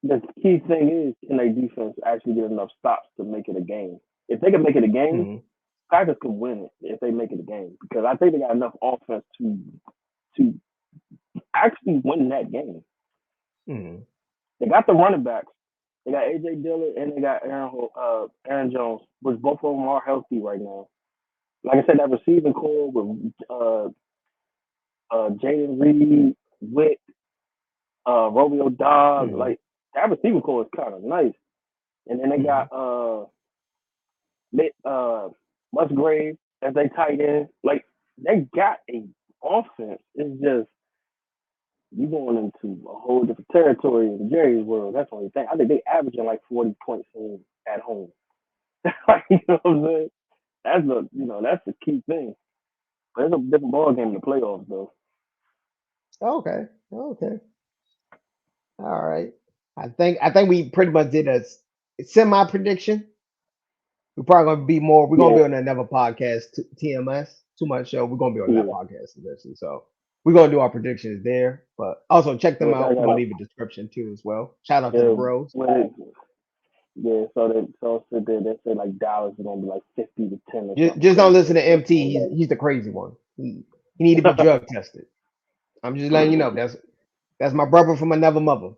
the key thing is can their defense actually get enough stops to make it a game? If they can make it a game, Hmm. Packers can win it if they make it a game because I think they got enough offense to actually win that game. Mm, They got the running backs. They got AJ Dillon and they got Aaron Jones, which both of them are healthy right now. Like I said, that receiving core with Jaden Reed, Witt, Romeo Dobbs, mm, like that receiving core is kind of nice. And then they got mm. Lit, Musgrave as they tight end. Like they got a offense. It's just you going into a whole different territory in Jerry's world. That's the only thing. I think they averaging like 40 points at home. Like, you know what I'm saying? That's the key thing. But it's a different ball game in the playoffs though. Okay, okay, all right. I think we pretty much did a semi prediction. We're probably gonna be more. We're gonna Yeah, be on another podcast, TMS, Too Much Show. We're gonna be on that yeah. podcast eventually. So we're gonna do our predictions there. But also check them Which I out. We're got gonna like leave a description too as well. Shout out to the yeah, bros. yeah. So sit there. They say like Dallas is gonna be like 50-10 or something Just don't crazy listen like to that. MT. He's the crazy one. He need to be drug tested. I'm just letting you know. That's my brother from another mother.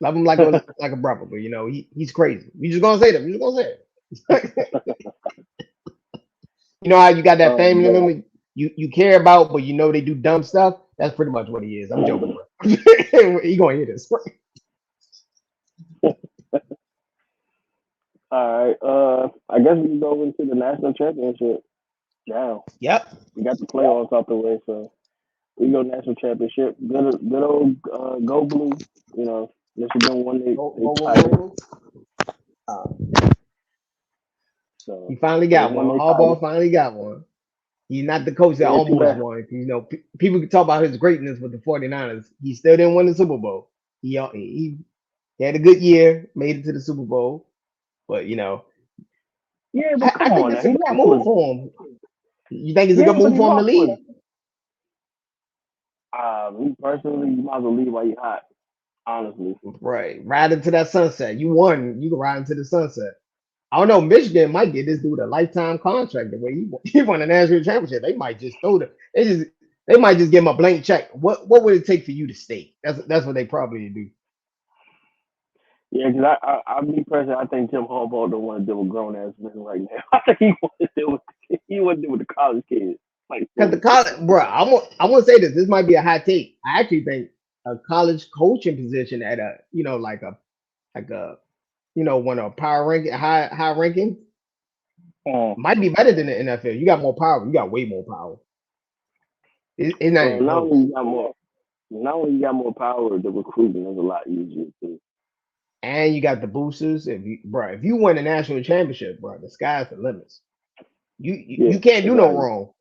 Love him like a brother, but he's crazy. We just gonna say that. We just gonna say it. You know how you got that family But member you care about, but you know they do dumb stuff. That's pretty much what he is. I'm joking, bro. He gonna hear this. all right, I guess we can go into the national championship now. Yep. We got the playoffs out the way, so we go national championship. Good old go blue. You know, Michigan won Go they go go title, go. Uh, he so finally they got won one. their title. Harbaugh finally got one. He's not the coach that Yeah, too almost bad. won. People can talk about his greatness with the 49ers. He still didn't win the Super Bowl. He had a good year, made it to the Super Bowl, but Yeah, but I come think on now, it's a he good lost move with. for him. You think it's a Yeah, good but move he for him to lost with. leave? Me personally, you might as well leave while you hot. Honestly. Right, ride into that sunset. You won. You can ride into the sunset. I don't know. Michigan might get this dude a lifetime contract the way he won a national championship. They might just throw the. They might just give him a blank check. What would it take for you to stay? That's what they probably do. Yeah, because me personally, I think Tim Harbaugh don't want to deal with grown ass men right now. I think he want to deal with the college kids. Like Because the seriously. college, bro, I want to say this. This might be a hot take. I actually think a college coaching position at a like a one of power ranking high ranking Um, might be better than the NFL. You got more power. You got way more power. It's not well, even close. not only you got more power, the recruiting is a lot easier too. And you got the boosters. If you win a national championship, bro, the sky's the limits. You Yeah, can't do no exactly, wrong.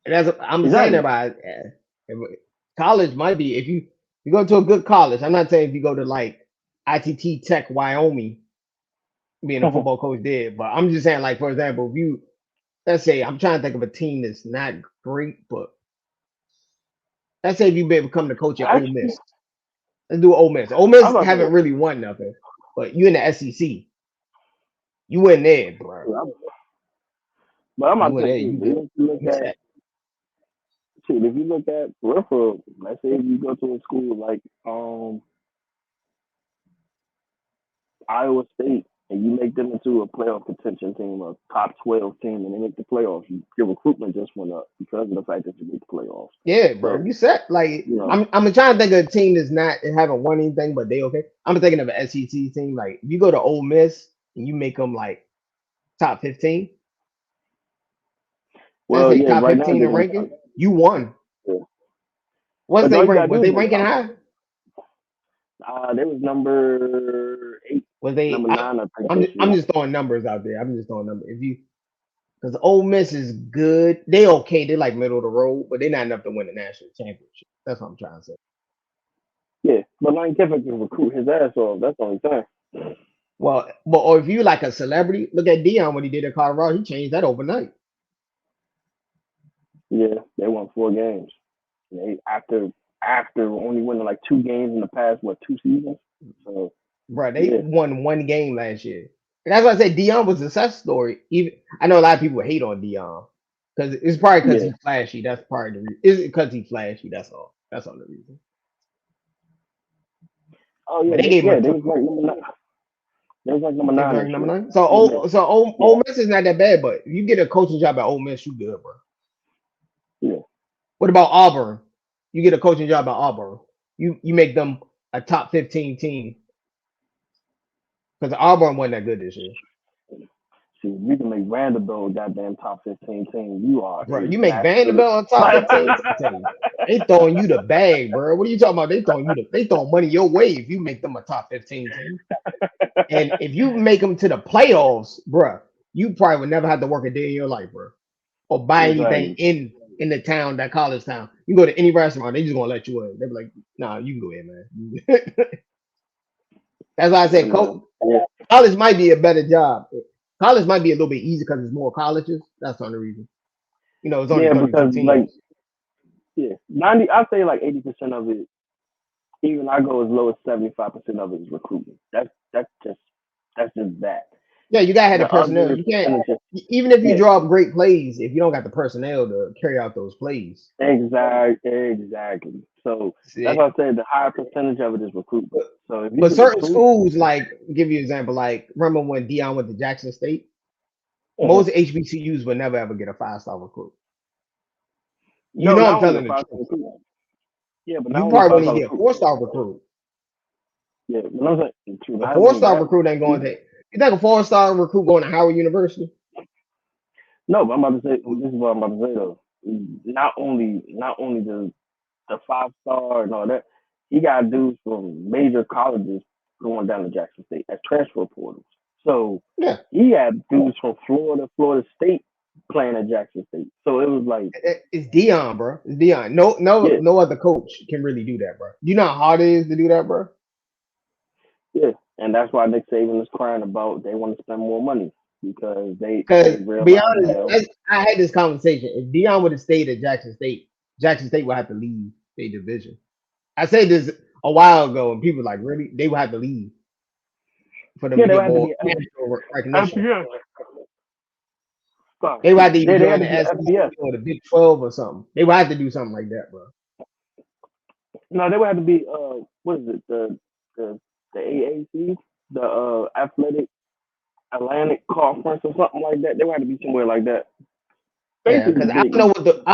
And I'm saying that exactly. by college might be if you go to a good college. I'm not saying if you go to like ITT Tech Wyoming, being a football coach did, but I'm just saying like for example, if you let's say I'm trying to think of a team that's not great, but let's say if you become the coach at Ole Actually, Miss. Let's do Ole Miss. Ole I'm Miss about to. haven't really won nothing, but you in the SEC, you in there, bro. But I'm You about in to say, there, you good. if you look You at set. shit, if you look at peripheral, let's say if you go to a school like Iowa State and you make them into a playoff contention team, a top 12 team, and they make the playoffs, your recruitment just went up because of the fact that you made the playoffs. Yeah, bro. So You set. Like you know, I'm trying to think of a team that's not haven't won anything, but they okay. I'm thinking of an SEC team. Like if you go to Ole Miss and you make them like top 15, let's well, say yeah, top right now 15 they're in gonna. ranking, you won. Yeah. What's But they all you gotta rank? do Was is they win ranking top. high? They was number 8, Was they? number 9, I think I'm this just, year. I'm just throwing numbers out there. I'm just throwing numbers. If you because Ole Miss is good, they okay. They like middle of the road, but they're not enough to win the national championship. That's what I'm trying to say. Yeah, but Lane Kiffin can recruit his ass off. That's the only thing. Well, but or if you like a celebrity, look at Dion when he did at Colorado. He changed that overnight. Yeah, they won 4 games. They after only winning like 2 games in the past 2 seasons. So Bro, they yeah, won one game last year. And that's why I said Dion was a success story. Even I know a lot of people hate on Dion Because it's probably because Yeah. he's flashy. That's part of the reason. Is it because he's flashy? That's all. That's all the reason. Oh yeah, But they gave him a they top. was like number nine. They was like number They was 9 ranked this number year. 9. So Ole Miss. Ole Yeah, Miss is not that bad, but if you get a coaching job at Ole Miss, you good, bro. yeah. What about Auburn? You get a coaching job at Auburn. You make them a top 15 team because Auburn wasn't that good this year. See, if you can make Vanderbilt a goddamn top 15 team, you are Bro, a you make master. Vanderbilt a top 15. I tell you, they throwing you the bag, bro. What are you talking about? They throwing money your way if you make them a top 15 team. And if you make them to the playoffs, bro, you probably would never have to work a day in your life, bro, or buy anything Exactly. in the town, that college town. You go to any restaurant, they just gonna let you in. They be like, nah, you can go in, man. That's why I Yeah, said man. Yeah, college might be a better job. College might be a little bit easier because there's more colleges. That's the only reason. It's only yeah, 32 because like teams. yeah, 90. I say like 80% of it. Even I go as low as 75% of it is recruitment. That's just that. Yeah, you gotta have The the personnel. other You can't percentages, even if you yeah, draw up great plays, if you don't got the personnel to carry out those plays. exactly. So that's See, why I said the higher percentage of it is recruitment. But, So if you but can certain recruit, schools, like give you an example, like remember when Dion went to Jackson State? uh Most HBCUs would never ever get a 5-star recruit. You no, know I'm not only a telling the five star truth. recruit, yeah, but not You only a probably five wouldn't star get a recruit, 4-star recruit. yeah, but I'm saying true, A not four only star that. recruit ain't going You, to. You think a 4-star recruit going to Howard University? no, but I'm about to say this is what I'm about to say though. Not only the 5 star and all that, he got dudes from major colleges going down to Jackson State as transfer portals. So Yeah, he had dudes from Florida, Florida State playing at Jackson State. So it was like, it's Dion, bro. It's Dion. No, no, yeah, no other coach can really do that, bro. You know how hard it is to do that, bro. yeah. And that's why Nick Saban is crying about they want to spend more money because they Because be realize honest, now, I had this conversation. If Dion would have stayed at Jackson State, Jackson State would have to leave their division. I said this a while ago, and people were like, really, they would have to leave for them yeah, to they get had to more be national recognition. FBS. Sorry, They would have to either they join had to the be FBS. SEC or the Big 12 or something. They would have to do something like that, bro. No, they would have to be what is it the the AAC, the Athletic Atlantic Conference or something like that. They would have to be somewhere like that. Yeah, Basically, because I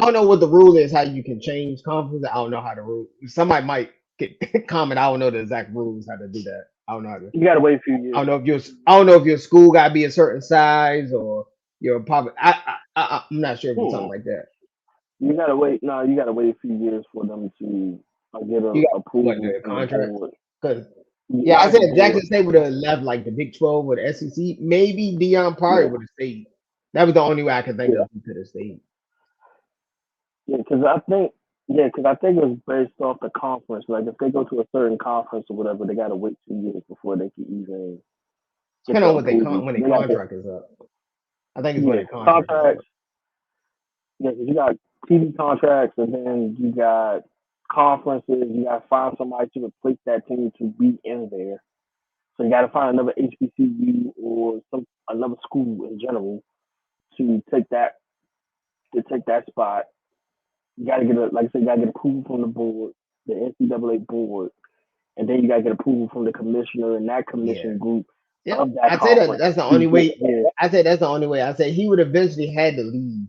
don't know what the rule is. How you can change conference. I don't know how to rule. Somebody might get comment. I don't know the exact rules how to do that. I don't know how to. you gotta wait a few I years. don't know if your I don't know if your school got to be a certain size or your public. I'm not sure if it's something Hmm. like that. You gotta wait. No, you gotta wait a few years for them to get a You got what approval the from the contract? board. Because yeah, I Not said the if board. Jackson State would have left like the Big 12 or the SEC, maybe Dion Pryor Yeah, would have stayed. That was the only way I could think yeah, of he could have stayed. yeah. Because I think it was based off the conference. Like if they go to a certain conference or whatever, they gotta wait 2 years before they can even get Depending the on what approval. when their They got to contract is up. I think it's when yeah their contract is up. contracts. Yeah, 'cause you got TV contracts, and then you got conferences. You got to find somebody to replace that team to be in there. So you got to find another HBCU or another school in general to take that spot. You got to like I said, you got to get approval from the board, the NCAA board, and then you got to get approval from the commissioner and that Yeah. commission group Yep. of that I'd say that conference that's the to only get way. there. I said that's the only way. I said he would eventually had to leave.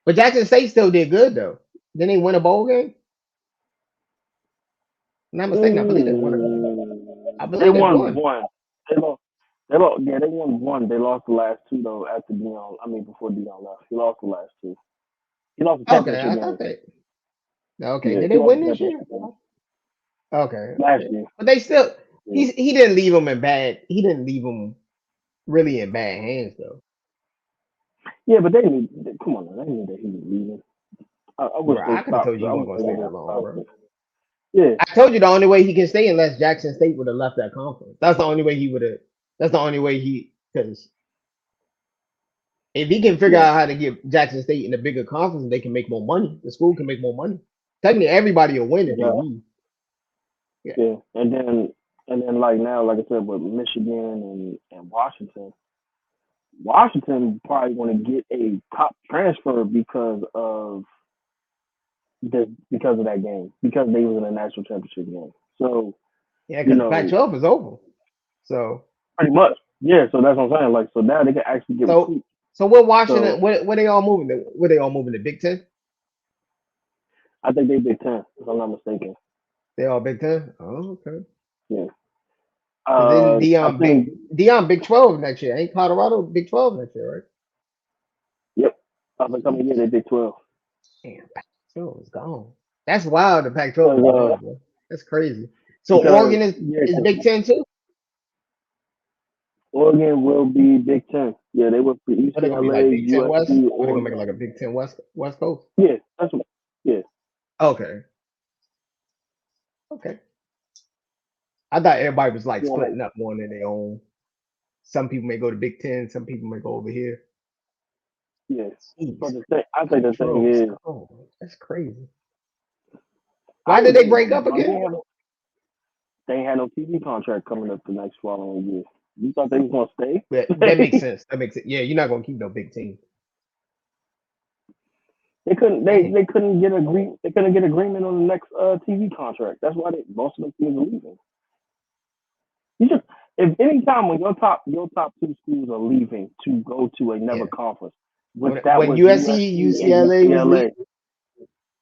But Jackson State still did good though. Then they win a bowl game. I'm not mistaken. I believe they won. I They believe they won won. one. They lost. They lost. Yeah, they won one. They lost the last two though. After Dion, I mean before Dion left, he lost the last two. He lost the Okay, championship I game. thought they. Okay, Yeah, did he they lost win the this year? championship game Okay, last okay. year. But they still. Yeah, He didn't leave them in bad. He didn't leave them really in bad hands though. yeah, but they knew. Come on, now, they knew that he was leaving. I wish Bro, they I could have stopped. told you I he wish wasn't gonna they stay would that have long, stopped bro. it. Yeah, I told you the only way he can stay unless Jackson State would have left that conference. That's the only way he would have. That's the only way he because if he can figure yeah, out how to get Jackson State in a bigger conference, they can make more money. The school can make more money. Technically, everybody will win if they yeah, leave. Yeah, yeah. And then like now, like I said, with Michigan and Washington, Washington probably want to get a top transfer because of that game because they was in a national championship game. So Yeah, you because the know, Pac-12 is over. So pretty much, yeah. So that's what I'm saying. Like, so now they can actually get so recruits. so what So Washington? Where they all moving to? Where they all moving to? Big Ten? I think they Big Ten, if I'm not mistaken. They all Big Ten? Oh, okay. Yeah. Because then I think. Dion Big 12 next year. Ain't Colorado Big 12 next year, right? Yep. Up and coming year, they Big 12. Damn, Pac-12 is gone. That's wild. The Pac-12 Because is gone, bro. That's crazy. So because Oregon yeah, is 'cause Big Ten too. Oregon will be Big Ten. Yeah, they were for Are they gonna be like UCLA, Big Ten West? USC, Are they gonna make Oregon. it like a Big Ten West Coast? Yeah, that's what. Yeah, Okay, okay. I thought everybody was like yeah, like splitting up one in their own. Some people may go to Big Ten. Some people may go over here. yeah. Jeez, But the thing, I think the thing 12 is is, gone. That's crazy. I Why was did they thinking break about up it, but again? they ain't had no TV contract coming up the next following year. You thought they was gonna stay? That makes sense. That makes it. Yeah, you're not gonna keep no big team. They couldn't. Dang. They couldn't get agree. They couldn't get agreement on the next TV contract. That's why most of the teams are leaving. You just if any time when your top two schools are leaving to go to another Yeah. conference, which that When was USC, USC and UCLA was leaving, UCLA,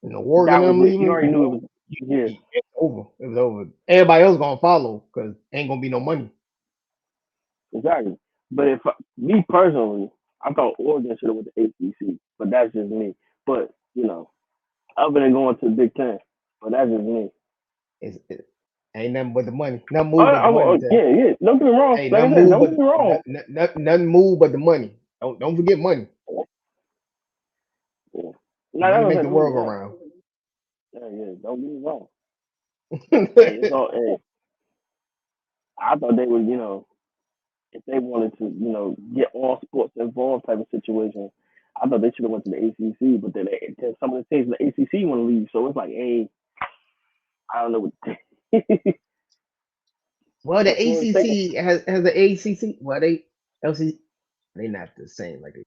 and the Oregon that was them it. You leaving, already knew it was. Yeah, it's over. It was over. Everybody else gonna follow because ain't gonna be no money. exactly. But if me personally, I thought Oregon should have went to ACC, but that's just me. But other than going to the Big Ten, but that's just me. It ain't nothing but the money. Nothing move but the money, Tay. Yeah, yeah. Don't get me wrong. Hey, Like I nothing said, move don't get but me wrong. nothing move but the money. Don't forget money. Yeah. The No, that's money what I'm make saying. the Don't get world me go wrong. round. Yeah, yeah. Don't get me wrong. Hey, it's all. Hey, I thought they would, if they wanted to, get all sports involved type of situation, I thought they should have went to the ACC. But then some of the teams in the ACC want to leave, so it's like, hey, I don't know what. Well, the But Florida State, ACC has the ACC. Well, they LC they not the same like they.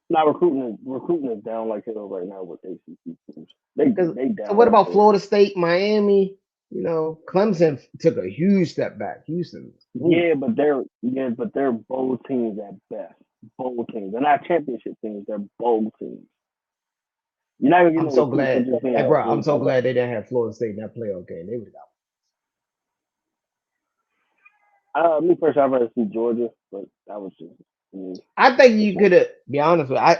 now recruiting is down like hell right now with ACC teams. Cause, They so down what like about hell. Florida State, Miami? Clemson took a huge step back. Houston, ooh, But they're bowl teams at best. Bowl teams. They're not championship teams. They're bowl teams. You're not gonna get I'm no so recruits for glad. just being Hey, a bro, I'm bowl so team. glad they didn't have Florida State in that playoff game. They would have got. Me personally, I'd rather see Georgia, but that was just me. I think This you one. could have. Be honest with you,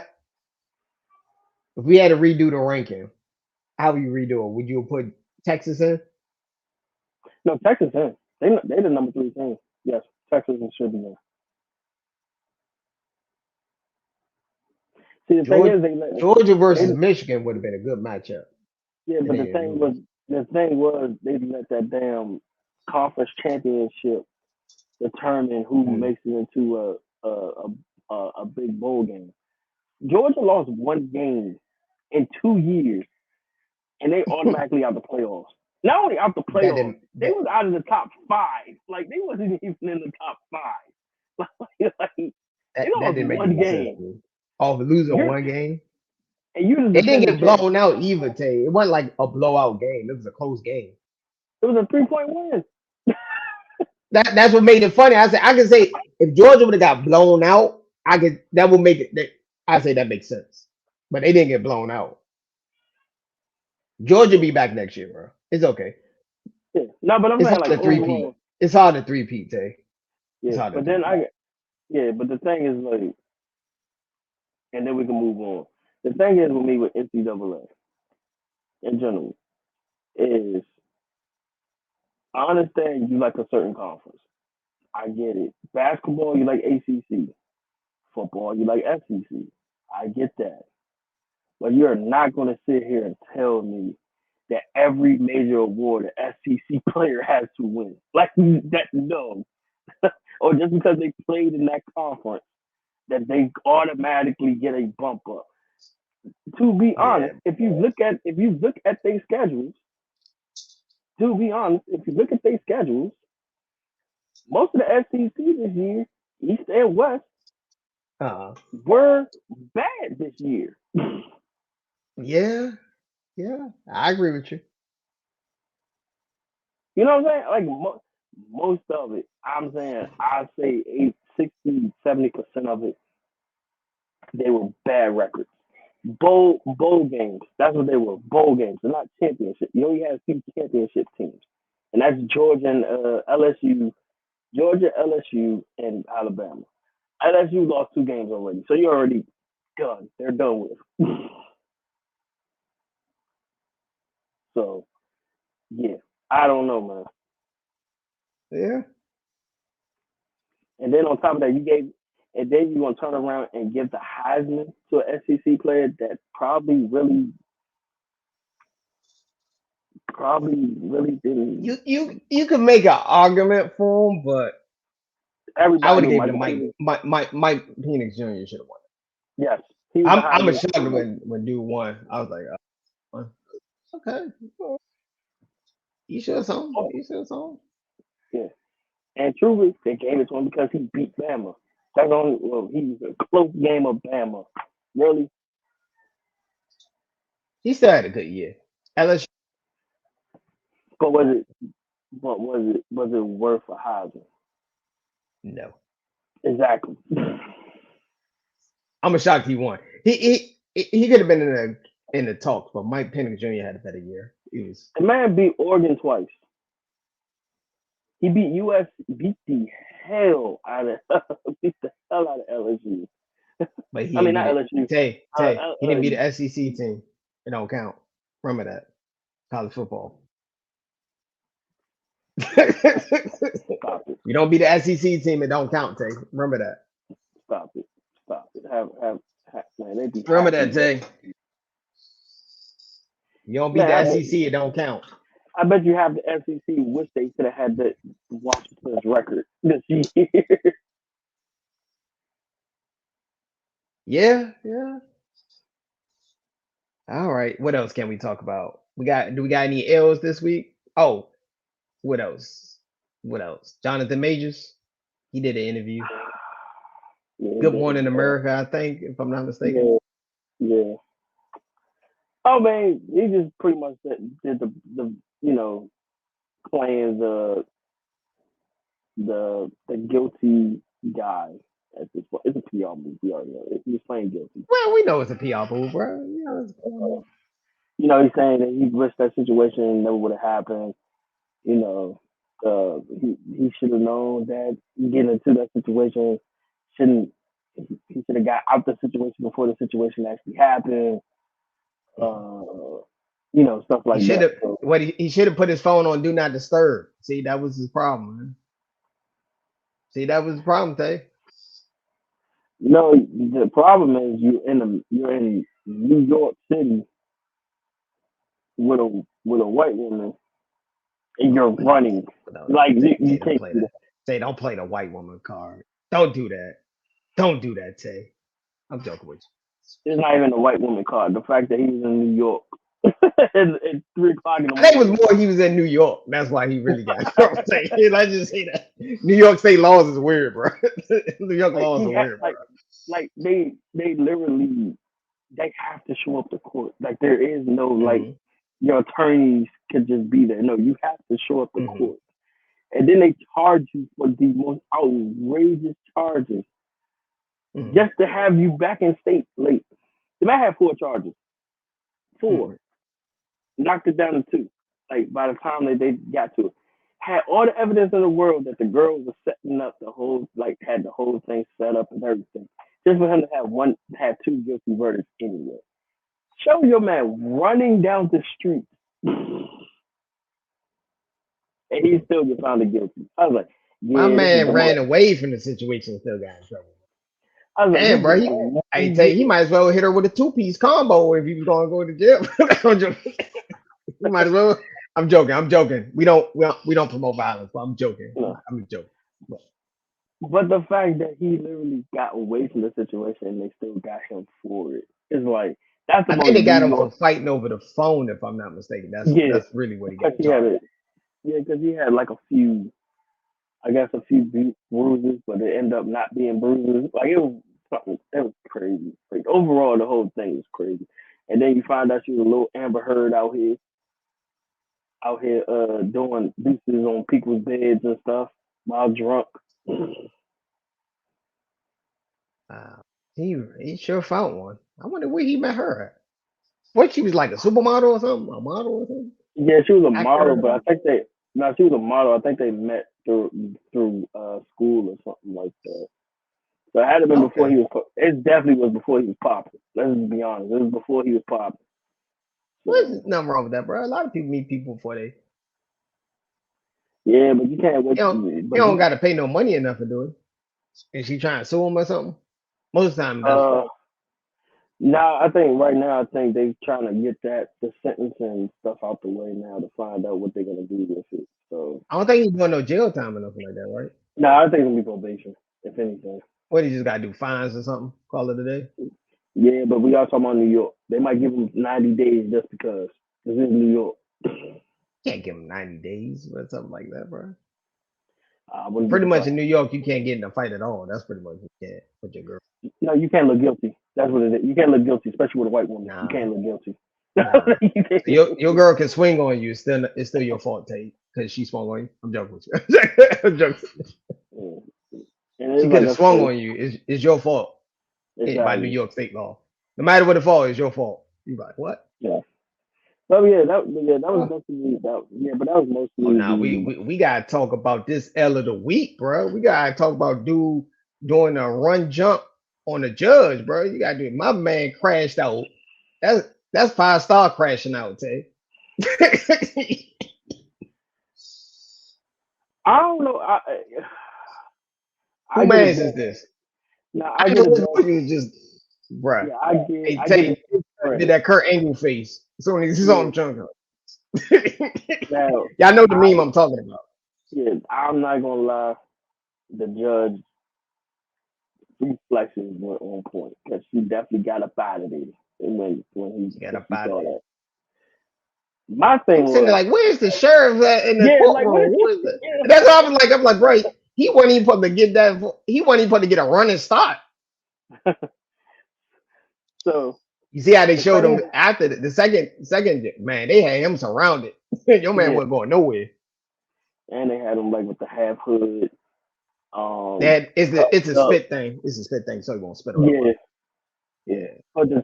if we had to redo the ranking, how would you redo it? Would you put Texas in? No, Texas in. They the number three team. Yes, Texas should be in. See, the thing Georgia, is, they let Georgia versus they Michigan would have been a good matchup. yeah, They but didn't lose. the thing was they let that damn conference championship determine who Mm. makes it into a big bowl game. Georgia lost one game in 2 years, and they automatically out the playoffs. Not only out the that playoffs, didn't they that, was out of the top five. Like they wasn't even in the top five. Like they that lost didn't make one any sense to game. me. Oh, for losing You're one game. and you're the They didn't defending get champ. blown out either, Tay. It wasn't like a blowout game. It was a close game. It was a 3-point win. That's what made it funny. I can say if Georgia would have got blown out, I could that would make it. I say that makes sense. But they didn't get blown out. Georgia be back next year, bro. It's okay. Yeah. No, but I'm It's saying hard like to three-peat. overall, It's hard to three-peat, Tay. It's yeah. hard to But then three-peat. but the thing is like, and then we can move on. The thing is with me with NCAA in general is I understand you like a certain conference. I get it. Basketball, you like ACC. Football, you like SEC. I get that. But you're not going to sit here and tell me that every major award an SEC player has to win. Like that, no. Or just because they played in that conference, that they automatically get a bump up. To be Yeah, honest, if you look at their schedules, to be honest, if you look at their schedules, most of the SEC this year, East and West, Uh, were bad this year. yeah, yeah, I agree with you. You know what I'm saying? Like most of it, I'm saying I say 60, 70% of it, they were bad records. Bowl games. That's what they were. Bowl games. They're not championship. You only have two championship teams, and that's Georgia and LSU. Georgia, LSU, and Alabama. LSU lost two games already, so you're already done. They're done with. So yeah, I don't know, man. Yeah, And then on top of that, and then you're gonna turn around and give the Heisman to an SEC player that probably didn't. you could make an argument for him, but I Everybody would have knew gave it to Michael Penix. Mike Penix Jr. should have won. Yes, he was the I'm a Heisman. shocked when dude won. I was like, okay, you should have some. Oh, You should have some. yeah. And truly, they gave it to him because he beat Bama. That's only he was a close game of Bama. Really, He still had a good year. LSU, but was it worth a Heisman? no. Exactly. I'm a shocked he won. He could have been in the talks, but Mike Penix Jr. had a better year. He was, The man beat Oregon twice. He beat US, beat the hell out of beat the hell out of LSU. but he I didn't mean, beat not it. LSU. He didn't beat the SEC team. It don't count. Remember that college football. Stop it! You don't beat the SEC team, it don't count, Tay. Remember that. Stop it! Stop it! Have man, they be Remember that, happy. Tay. You don't beat Man, the SEC, it don't count. I bet you have the SEC wish they could have had the Washington's record this year. Yeah, yeah. All right. What else can we talk about? Do we got any L's this week? Oh, what else? What else? Jonathan Majors. He did an interview. Yeah, Good Morning America, I think, if I'm not mistaken. yeah, yeah. Oh man, he just pretty much did the you know playing the guilty guy at this point. It's a PR movie. We already know it. He's playing guilty. Well, we know it's a PR move, bro. You know it's a PR move. He's saying that he wished that situation never would have happened. You know, he should have known that getting into that situation shouldn't. He should have got out the situation before the situation actually happened. Mhm. Uh, stuff He like should that. have So he should have put his phone on Do Not Disturb. See, that was his problem, man. See, that was the problem, Tay. the problem is you're in New York City with a white woman and you're running. No, Like you Tay, don't can't play do that. that. Tay, don't play the white woman card. Don't do that. Don't do that, Tay. I'm joking with It's not even a white woman card. The fact that he was in New York at 3 o'clock in the you. I think it morning. was more he was in New York. That's why he really got. I'm saying, let's just say that New York state laws is weird, bro. New York Like laws he are had weird, bro. like they literally they have to show up to court. Like there is no like Hmm. your attorneys could just be there. No, you have to show up to Hmm. court. And then they charge you for the most outrageous charges Hmm. just to have you back in state late. They might have four charges. Four. Hmm. Knocked it down to two. Like by the time that they got to it. Had all the evidence in the world that the girl was setting up the whole had the whole thing set up and everything. Just for him to have two guilty verdicts anyway. Show your man running down the street and he Hmm. still get found guilty. I was like, My yeah, this is man the most ran away from the situation and still got in trouble. I was like, this Damn, is bro. the I tell you, he most might as well hit her with a two-piece combo if he was going to go to jail. I'm joking. He might as well. I'm joking. I'm joking. We don't promote violence, but I'm joking. you know. I'm joking. But But the fact that he literally got away from the situation and they still got him for it is like that's the I think most they got New him York. for fighting over the phone, if I'm not mistaken. That's Yeah, that's really what he because got charged. he had like a few, I guess a few bruises, but it ended up not being bruises. Like it was. something. It was crazy. Like overall, the whole thing was crazy. And then you find out she was a little Amber Heard out here doing deuces on people's beds and stuff while drunk. Uh, he sure found one. I wonder where he met her at. What she was like a supermodel or something? A model or something? Yeah, she was a Actor model, or but I something? think they no, she was a model. I think they met through school or something like that. So it had to been before Okay. he was. It definitely was before he was popping. Let's just be honest. It was before he was popping. So What's nothing wrong with that, bro? A lot of people meet people before yeah, but you can't wait. you But don't you got to pay no money enough to do it. Is she trying to sue him or something? Most of the time it doesn't uh work. now I think right now I think they trying to get that the sentence and stuff out the way now to find out what they're gonna do with it. So I don't think he's doing no jail time or nothing like that, right? no, I think it'll be probation if anything. What he just got to do fines or something? Call it a day. Yeah, but we are talking about New York. They might give him 90 days just because this is New York. Can't give him 90 days or something like that, bro. I wouldn't be Pretty much in surprised. New York, you can't get in a fight at all. That's pretty much you can't with your girl. No, you can't look guilty. That's what it is. You can't look guilty, especially with a white woman. You Nah, can't look guilty. nah. You So can't- your girl can swing on you. It's still your fault, Tate, because she swung on you. I'm joking with you. I'm joking. Mm. And She it's could like have I swung said, on you. It's your fault by New exactly. York state law. No matter what the fault, it's your fault. You like what? Yeah. So that was Oh, mostly that. Yeah, but that was oh mostly nah, we, the. we we gotta talk about this L of the week, bro. We gotta talk about dude doing a run jump on the judge, bro. You gotta do it. My man crashed out. That's 5 star crashing out, Tay. I don't know. Who I get a man's is judge. this? Now I I ain't get a gonna lie, judge. you just, bruh. Yeah, Hey, I give a Tay big did credit. that Kurt Angle face as soon as he saw Yeah. him chunking. Now Y'all know the I meme I'm talking about. yeah, I'm not gonna lie. The judge reflexes were on point because she definitely got up out of there when She got when up she out of saw there. that. My I'm thing sitting there was, like, where's the sheriff at in the yeah, like what courtroom? is Who is it? yeah, And that's what I'm like, bro, he wasn't even supposed to get that. He wasn't even supposed to get a running start. so You see how they the showed him thing, after the second man, they had him surrounded. Your man yeah, wasn't going nowhere. and they had him like with the half hood, That it's a cuffed up, spit thing. It's a spit thing, so he won't spit around. yeah, yeah. Yeah.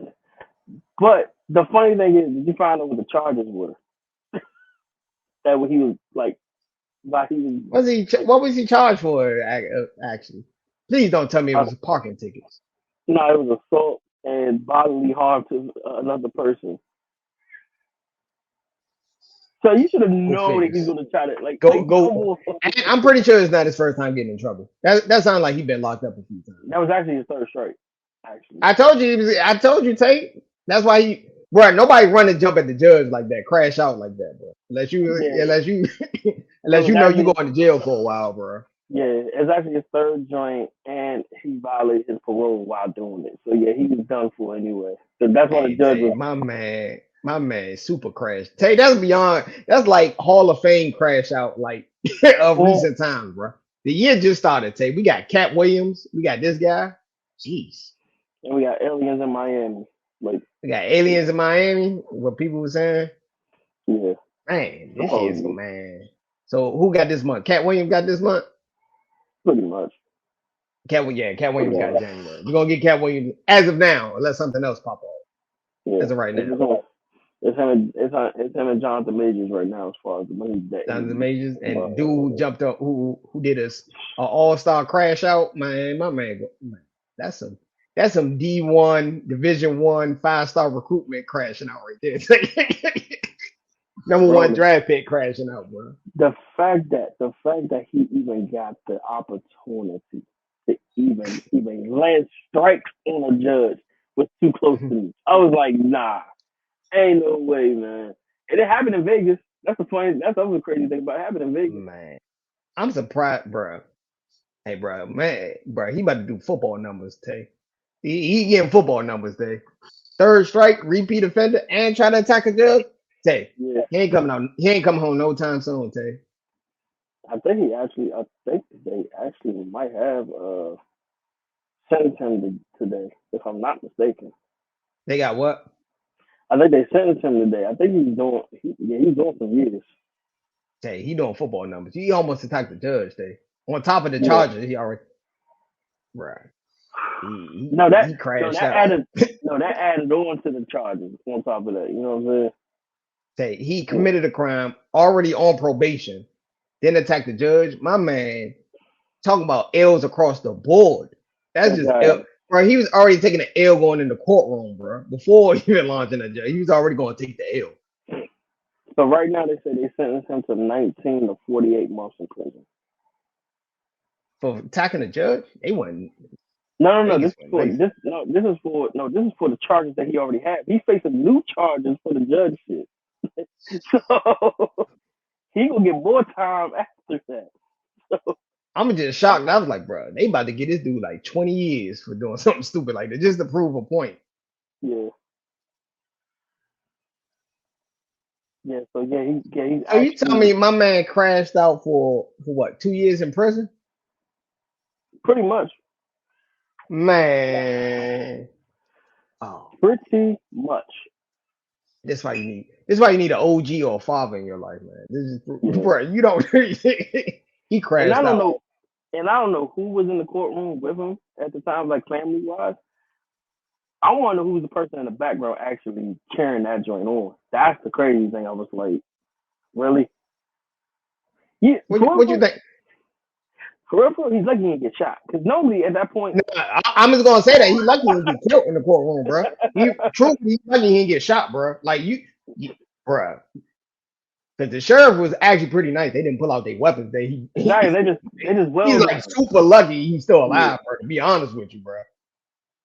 But the funny thing is, did you find out what the charges were? That what he was like, why he was like, What was he charged for? Actually, please don't tell me it uh, was parking tickets. no, it was assault and bodily harm to another person. So you should have Go known that he's figures. gonna try to Go like come go. on. And I'm pretty sure it's not his first time getting in trouble. That sounds like he's been locked up a few times. That was actually his third strike, actually. I told you. I told you, Tate. That's why he. Bro, nobody run and jump at the judge like that, crash out like that, bro. Yeah, Unless you, it unless was you know you actually going to jail for a while, bro. yeah, it's actually his third joint, and he violated his parole while doing it. So yeah, he was done for anyway. So that's why the Hey, judge Tay, was my man, super crash. Tay, that's beyond. That's like Hall of Fame crash out, like of well, recent times, bro. The year just started. Tay, we got Cat Williams, we got this guy. Jeez, and we got aliens in Miami. Like we got aliens in Miami. What people were saying, yeah, man, this year's supposedly, man. So who got this month? Cat Williams got this month. pretty much. Cat Williams got Yeah, January. We're gonna get Cat Williams as of now, unless something else pop off. yeah. As of right It's now, just it's him and Jonathan Majors right now as far as the money that Jonathan interview. Majors and dude who Uh, jumped up, who did a All Star crash out. Man, my man, man, that's some that's some D1 Division 1 5 star recruitment crashing out right there. Number bro, one draft pick crashing out, bro. the fact that he even got the opportunity to even land strikes on a judge was too close to me. I was like, nah, ain't no way, man. And it happened in Vegas. That's the other crazy thing about it. It happened in Vegas. Man, I'm surprised, bro. Hey, bro, man, bro, he about to do football numbers, Tay. He getting football numbers, Tay. Third strike, repeat offender, and try to attack a judge. Tay, Yeah, he ain't coming out. He ain't coming home no time soon, Tay. I think they actually might have sentenced him today, if I'm not mistaken. They got what? I think they sentenced him today. I think he's doing some years. Hey, he doing football numbers. He almost attacked the judge. They on top of the Yeah. charges. He already right. No, He crashed out. that added on to the charges on top of that. You know what I'm Say he saying? committed a crime already on probation, then attacked the judge. My man talking about L's across the board. That's That just L. guy. Bro, he was already taking an L going in the courtroom, bro. Before even launching a judge, he was already going to take the L So right now they say they sentenced him to 19 to 48 months in prison. for attacking the judge. They wasn't No, no, no. Vegas went nice. This is for the charges that he already had. He's facing new charges for the judge shit. So he gonna get more time after that. So, I'm just shocked. I was like, bro, they about to get this dude like 20 years for doing something stupid like that just to prove a point. yeah, yeah. So he's So you tell actually me my man crashed out for what, 2 years in prison? pretty much, Man, oh, pretty much. this why you need an OG or a father in your life, man. This is Yeah. bro, you don't he And I crashed don't out. know, and I don't know who was in the courtroom with him at the time, like family wise. I want to know who's the person in the background actually carrying that joint on. That's the crazy thing. I was like, really? Yeah, What you think? for real, he's lucky he didn't get shot. Because nobody at that point. Nah, I'm just gonna say that he lucky he didn't get killed in the courtroom, bro. He truthfully he lucky he didn't get shot, bro. Like bro. Because the sheriff was actually pretty nice. They didn't pull out their weapons. Exactly, they just He's well like done. super lucky he's still Yeah, alive, bro. To be honest with you, bro.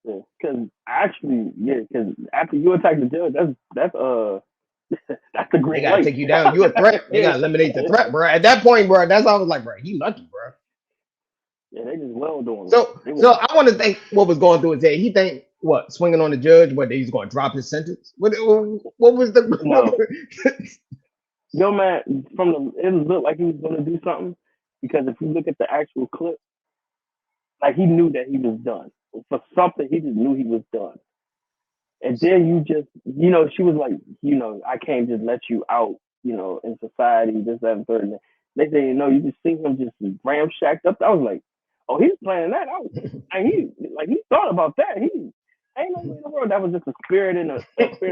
yeah. Because actually, yeah, because after you attack the judge, that's that's the They green gotta light. take you down. You a threat. They Yeah, gotta eliminate the threat, bro. At that point, bro, that's how I was like, bro, he lucky, bro. yeah, they just well doing it. So, They so were, I want to think what was going through his head. He think what swinging on the judge, what he's going to drop his sentence. What was the no, yo man, from the it looked like he was gonna do something because if you look at the actual clip, like he knew that he was done for something. He just knew he was done. And then she was like, I can't just let you out, in society, this, that, and third. And they say, no, you just see him just ramshacked up. I was like, oh, he's planning that out. And he thought about that. He ain't no way in the world that was just a spirit in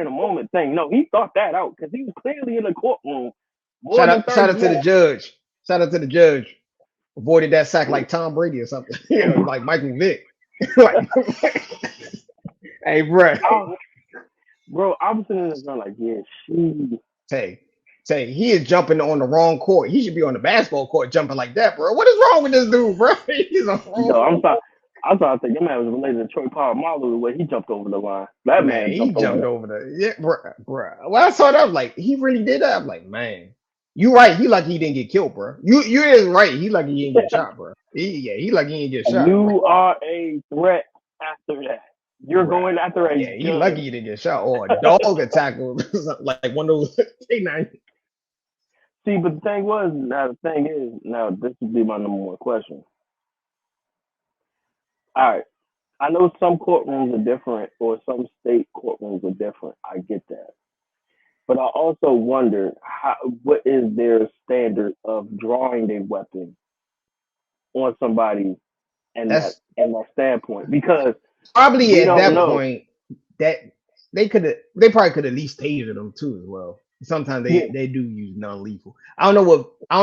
a moment thing. No, he thought that out because he was clearly in the courtroom more than shout 30 out to the minutes. judge. Shout out to the judge. Avoided that sack like Tom Brady or something. Like Michael Vick. Like, hey, bro. Oh, bro, I was sitting there like, yeah, she. Say, say he is jumping on the wrong court. He should be on the basketball court jumping like that, bro. What is wrong with this dude, bro? He's on the wrong Yo, I'm court. sorry. I'm sorry to think that man was related to Troy Polamalu the way he jumped over the line. That Man, man he jumped over jumped that. over the yeah, bro, bro. When I saw that, I was like, he really did that. I'm like, man, you right. He lucky he didn't get killed, bro. You is right. He lucky he didn't get shot, bro. He lucky he didn't get shot, bro. You are a threat after that. You're Bro. going after a Yeah, he lucky judge. he didn't get shot or a dog attack him, like one of those canine. See, but the thing is, now this would be my number one question. All right, I know some courtrooms are different, or some state courtrooms are different. I get that, but I also wonder what is their standard of drawing a weapon on somebody That's and that standpoint because probably we at don't that know. point that they probably could at least taser them too as well. Sometimes Yeah, they do use non-lethal. I don't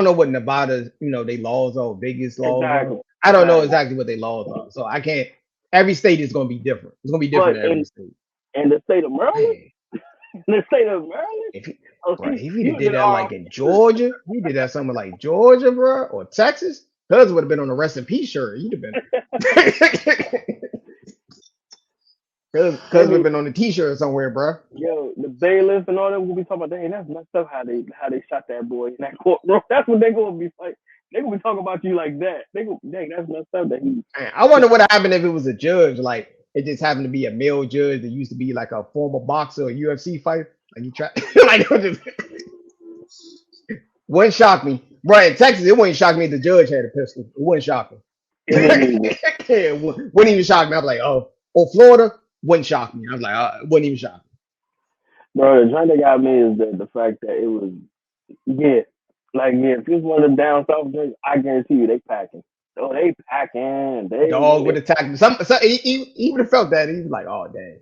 know what Nevada, they laws are, Vegas laws are. exactly, I don't know exactly. exactly what their laws are. So I can't every state is gonna be different. It's gonna be different But in every state. in the state of Maryland, Man, in the state of Maryland, if he oh, bro, if he'd he have was did in that like arm. in Georgia, he did that somewhere like Georgia, bro, or Texas, Cuz would have been on the rest in peace shirt. He'd have been Cuz would have Maybe been on the t-shirt somewhere, bro. the bailiff and all that will be talking about. Dang, that's messed up how they shot that boy in that courtroom. That's what they gonna be like. They gonna be talking about you like that. They go, dang, that's messed up that he. Man, I wonder what happened if it was a judge, like it just happened to be a male judge that used to be like a former boxer or UFC fighter. Like he tried, like it just wouldn't shock me. Bro, in Texas, it wouldn't shock me if the judge had a pistol. It wouldn't shock me. It wouldn't even. It wouldn't even shock me. I'm like, oh, Florida wouldn't shock me. I'm like, it wouldn't even shock Bro, the joint that got me is the fact that it was, yeah, like, yeah, if it's one of the down south drinks, I guarantee you they packing. Oh, they packing. me. They, Dog would they attack me. He would have felt that. He was like, oh, dang.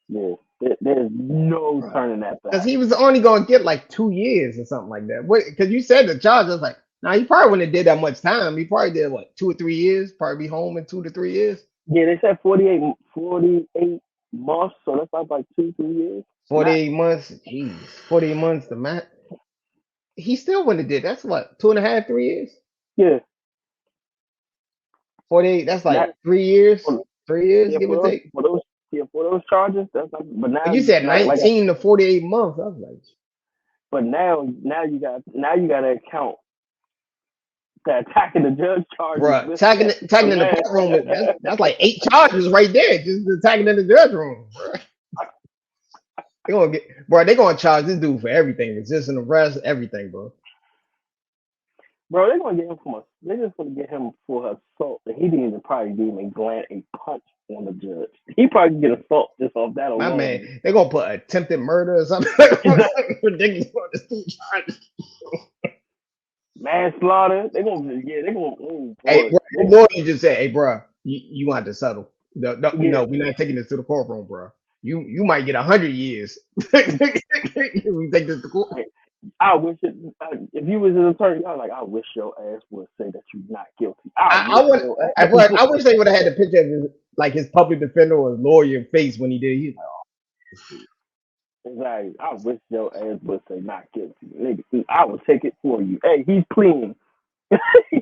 yeah, there's no turning that Because back. he was only going to get like 2 years or something like that. Because you said the charge, I was like, nah, he probably wouldn't have did that much time. He probably did, what, 2 or 3 years? Probably be home in 2 to 3 years. Yeah, they said 48 months, so that's like 2, 3 years max. 48 months. Jeez. 48 months, the max. He still wouldn't have did. That's what, 2.5, 3 years? Yeah, 48, that's not like 3 years. 3 years, yeah give or take. for those yeah for those charges. That's like, but But now you said like 19 to 48 months. I was like, but now you got to account that attacking the judge charges bruh, with tagging the in the man. courtroom, that's like 8 charges right there. Just attacking in the judge room. Bruh. They gonna charge this dude for everything. Resisting arrest, everything, bro. Bro, they're gonna get him they just gonna get him for assault. He didn't even probably even land a punch on the judge. He probably get assault just off that My alone. man, they gonna put attempted murder or something ridiculous on this dude charge. Manslaughter. They're gonna oh Hey, boy. bro, the lawyer just said, "Hey, bro, you want to settle? No, no, Yeah. no, we're not taking this to the courtroom, bro. You might get 100 years. We take this to court. I wish if you was an attorney, I was like, I wish your ass would say that you're not guilty. I I wish want, your bro, ass. I wish they would have had the picture of his public defender or his lawyer face when he did. He's Like, I wish your ass would say not guilty. Nigga, I will take it for you. Hey, he's pleading.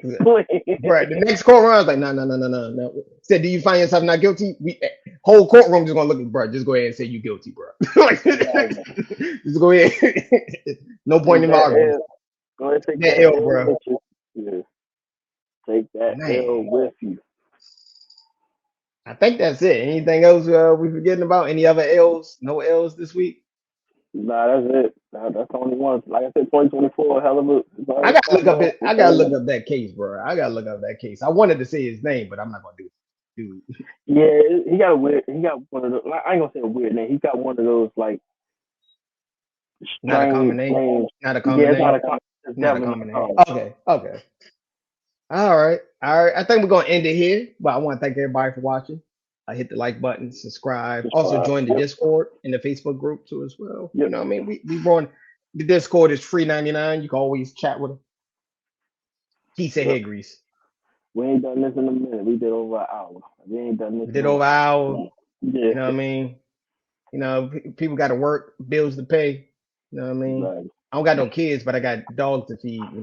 He's like, pleading. bro, the next courtroom, I was like, no, no, no, no, no, no. Said, do you find yourself not guilty? Whole courtroom just gonna look at, bro. Just go ahead and say you guilty, bro. Like, Exactly. just go ahead. No point Take in that arguing. L. Go ahead and take That that L, L bro. with you. Yeah. Take that Man, L with you. I think that's it. Anything else we forgetting about? Any other L's? No L's this week? Nah, that's it. Nah, that's the only one. Like I said, 2024, hell of a, it's I already gotta look starting up off. it. I gotta look up that case, bro. I gotta look up that case. I wanted to say his name, but I'm not gonna do it. Dude, Yeah, he got one of those, I ain't gonna say a weird name. He got one of those, like, not a common strange name. names. Not a Yeah, common name. it's Not a definitely not common name. common. Okay. Okay. All right. All right. I think we're gonna end it here. But I want to thank everybody for watching. Hit the like button, subscribe. Also Subscribe. join the Yep. Discord and the Facebook group too as well. You Yep. know what I mean? We run the Discord is free 99. You can always chat with him. Piece of Yep. head grease. We ain't done this in a minute. We did over an hour. We ain't done this We in did a over an while. hour. Yeah. You know what I mean? People got to work, bills to pay. You know what I mean? Exactly. I don't got no kids, but I got dogs to feed. I'm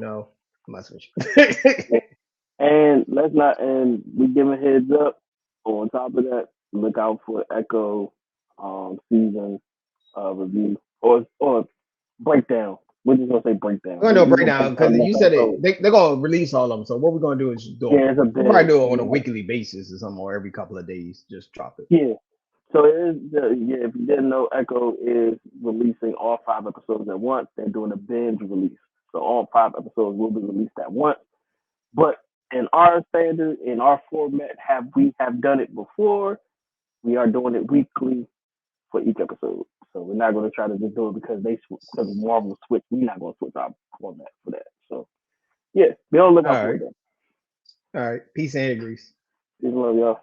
not switching. Yeah. And let's not, and we give a heads up. On top of that, look out for Echo season review or breakdown. We're just gonna say breakdown. We're gonna do a We're gonna break breakdown down because the you next said episode. they're gonna release all of them. So what we're gonna do is Yeah, it's a we'll probably big do it on a weekly basis or something, or every couple of days. Just drop it. yeah. So it is yeah. If you didn't know, Echo is releasing all 5 episodes at once. They're doing a binge release, so all 5 episodes will be released at once. But in our standard, in our format, we have done it before. We are doing it weekly for each episode. So we're not going to try to just do it because Marvel switch. We're not going to switch our format for that. So yeah, be on the All lookout for right, it. Then. all right. Peace and grease. Peace and love, y'all.